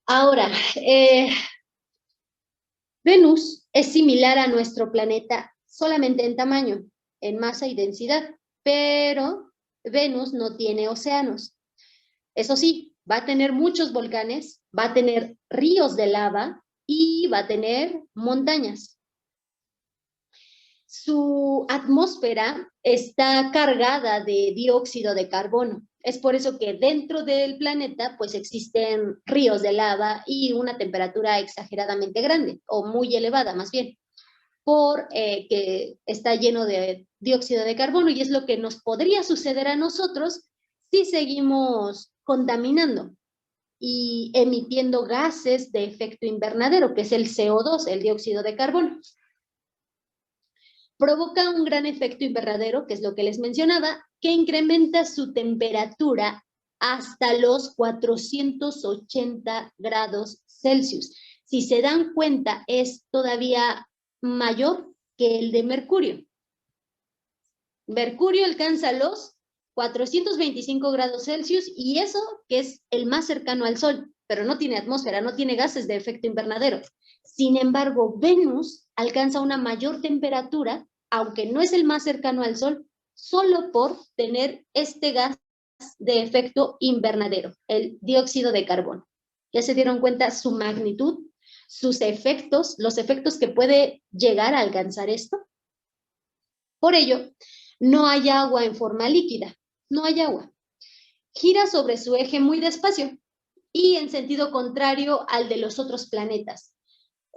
Ahora, Venus es similar a nuestro planeta solamente en tamaño, en masa y densidad, pero Venus no tiene océanos. Eso sí, va a tener muchos volcanes, va a tener ríos de lava y va a tener montañas. Su atmósfera está cargada de dióxido de carbono. Es por eso que dentro del planeta pues existen ríos de lava y una temperatura exageradamente grande, o muy elevada más bien, que está lleno de dióxido de carbono, y es lo que nos podría suceder a nosotros si seguimos contaminando y emitiendo gases de efecto invernadero, que es el CO2, el dióxido de carbono. Provoca un gran efecto invernadero, que es lo que les mencionaba, que incrementa su temperatura hasta los 480 grados Celsius. Si se dan cuenta, es todavía mayor que el de Mercurio. Mercurio alcanza los 425 grados Celsius y eso que es el más cercano al Sol, pero no tiene atmósfera, no tiene gases de efecto invernadero. Sin embargo, Venus alcanza una mayor temperatura, aunque no es el más cercano al Sol, solo por tener este gas de efecto invernadero, el dióxido de carbono. ¿Ya se dieron cuenta su magnitud, sus efectos, los efectos que puede llegar a alcanzar esto? Por ello, no hay agua en forma líquida, no hay agua. Gira sobre su eje muy despacio y en sentido contrario al de los otros planetas.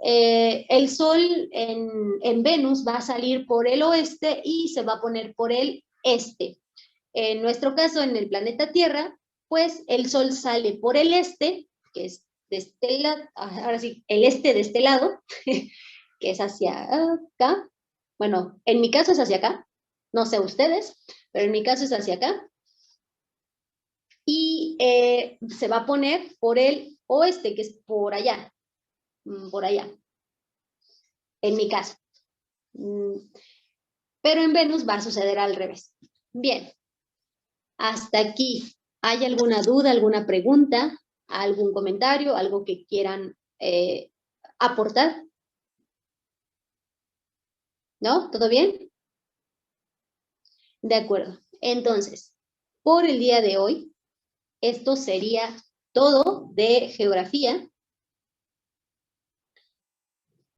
El Sol en Venus va a salir por el oeste y se va a poner por el este. En nuestro caso, en el planeta Tierra, pues el Sol sale por el este, que es de este lado, ahora sí, el este de este lado, que es hacia acá. Bueno, en mi caso es hacia acá, no sé ustedes, pero en mi caso es hacia acá. Y se va a poner por el oeste, que es por allá, en mi caso. Pero en Venus va a suceder al revés. Bien, hasta aquí. ¿Hay alguna duda, alguna pregunta, algún comentario, algo que quieran aportar? ¿No? ¿Todo bien? De acuerdo. Entonces, por el día de hoy, esto sería todo de geografía.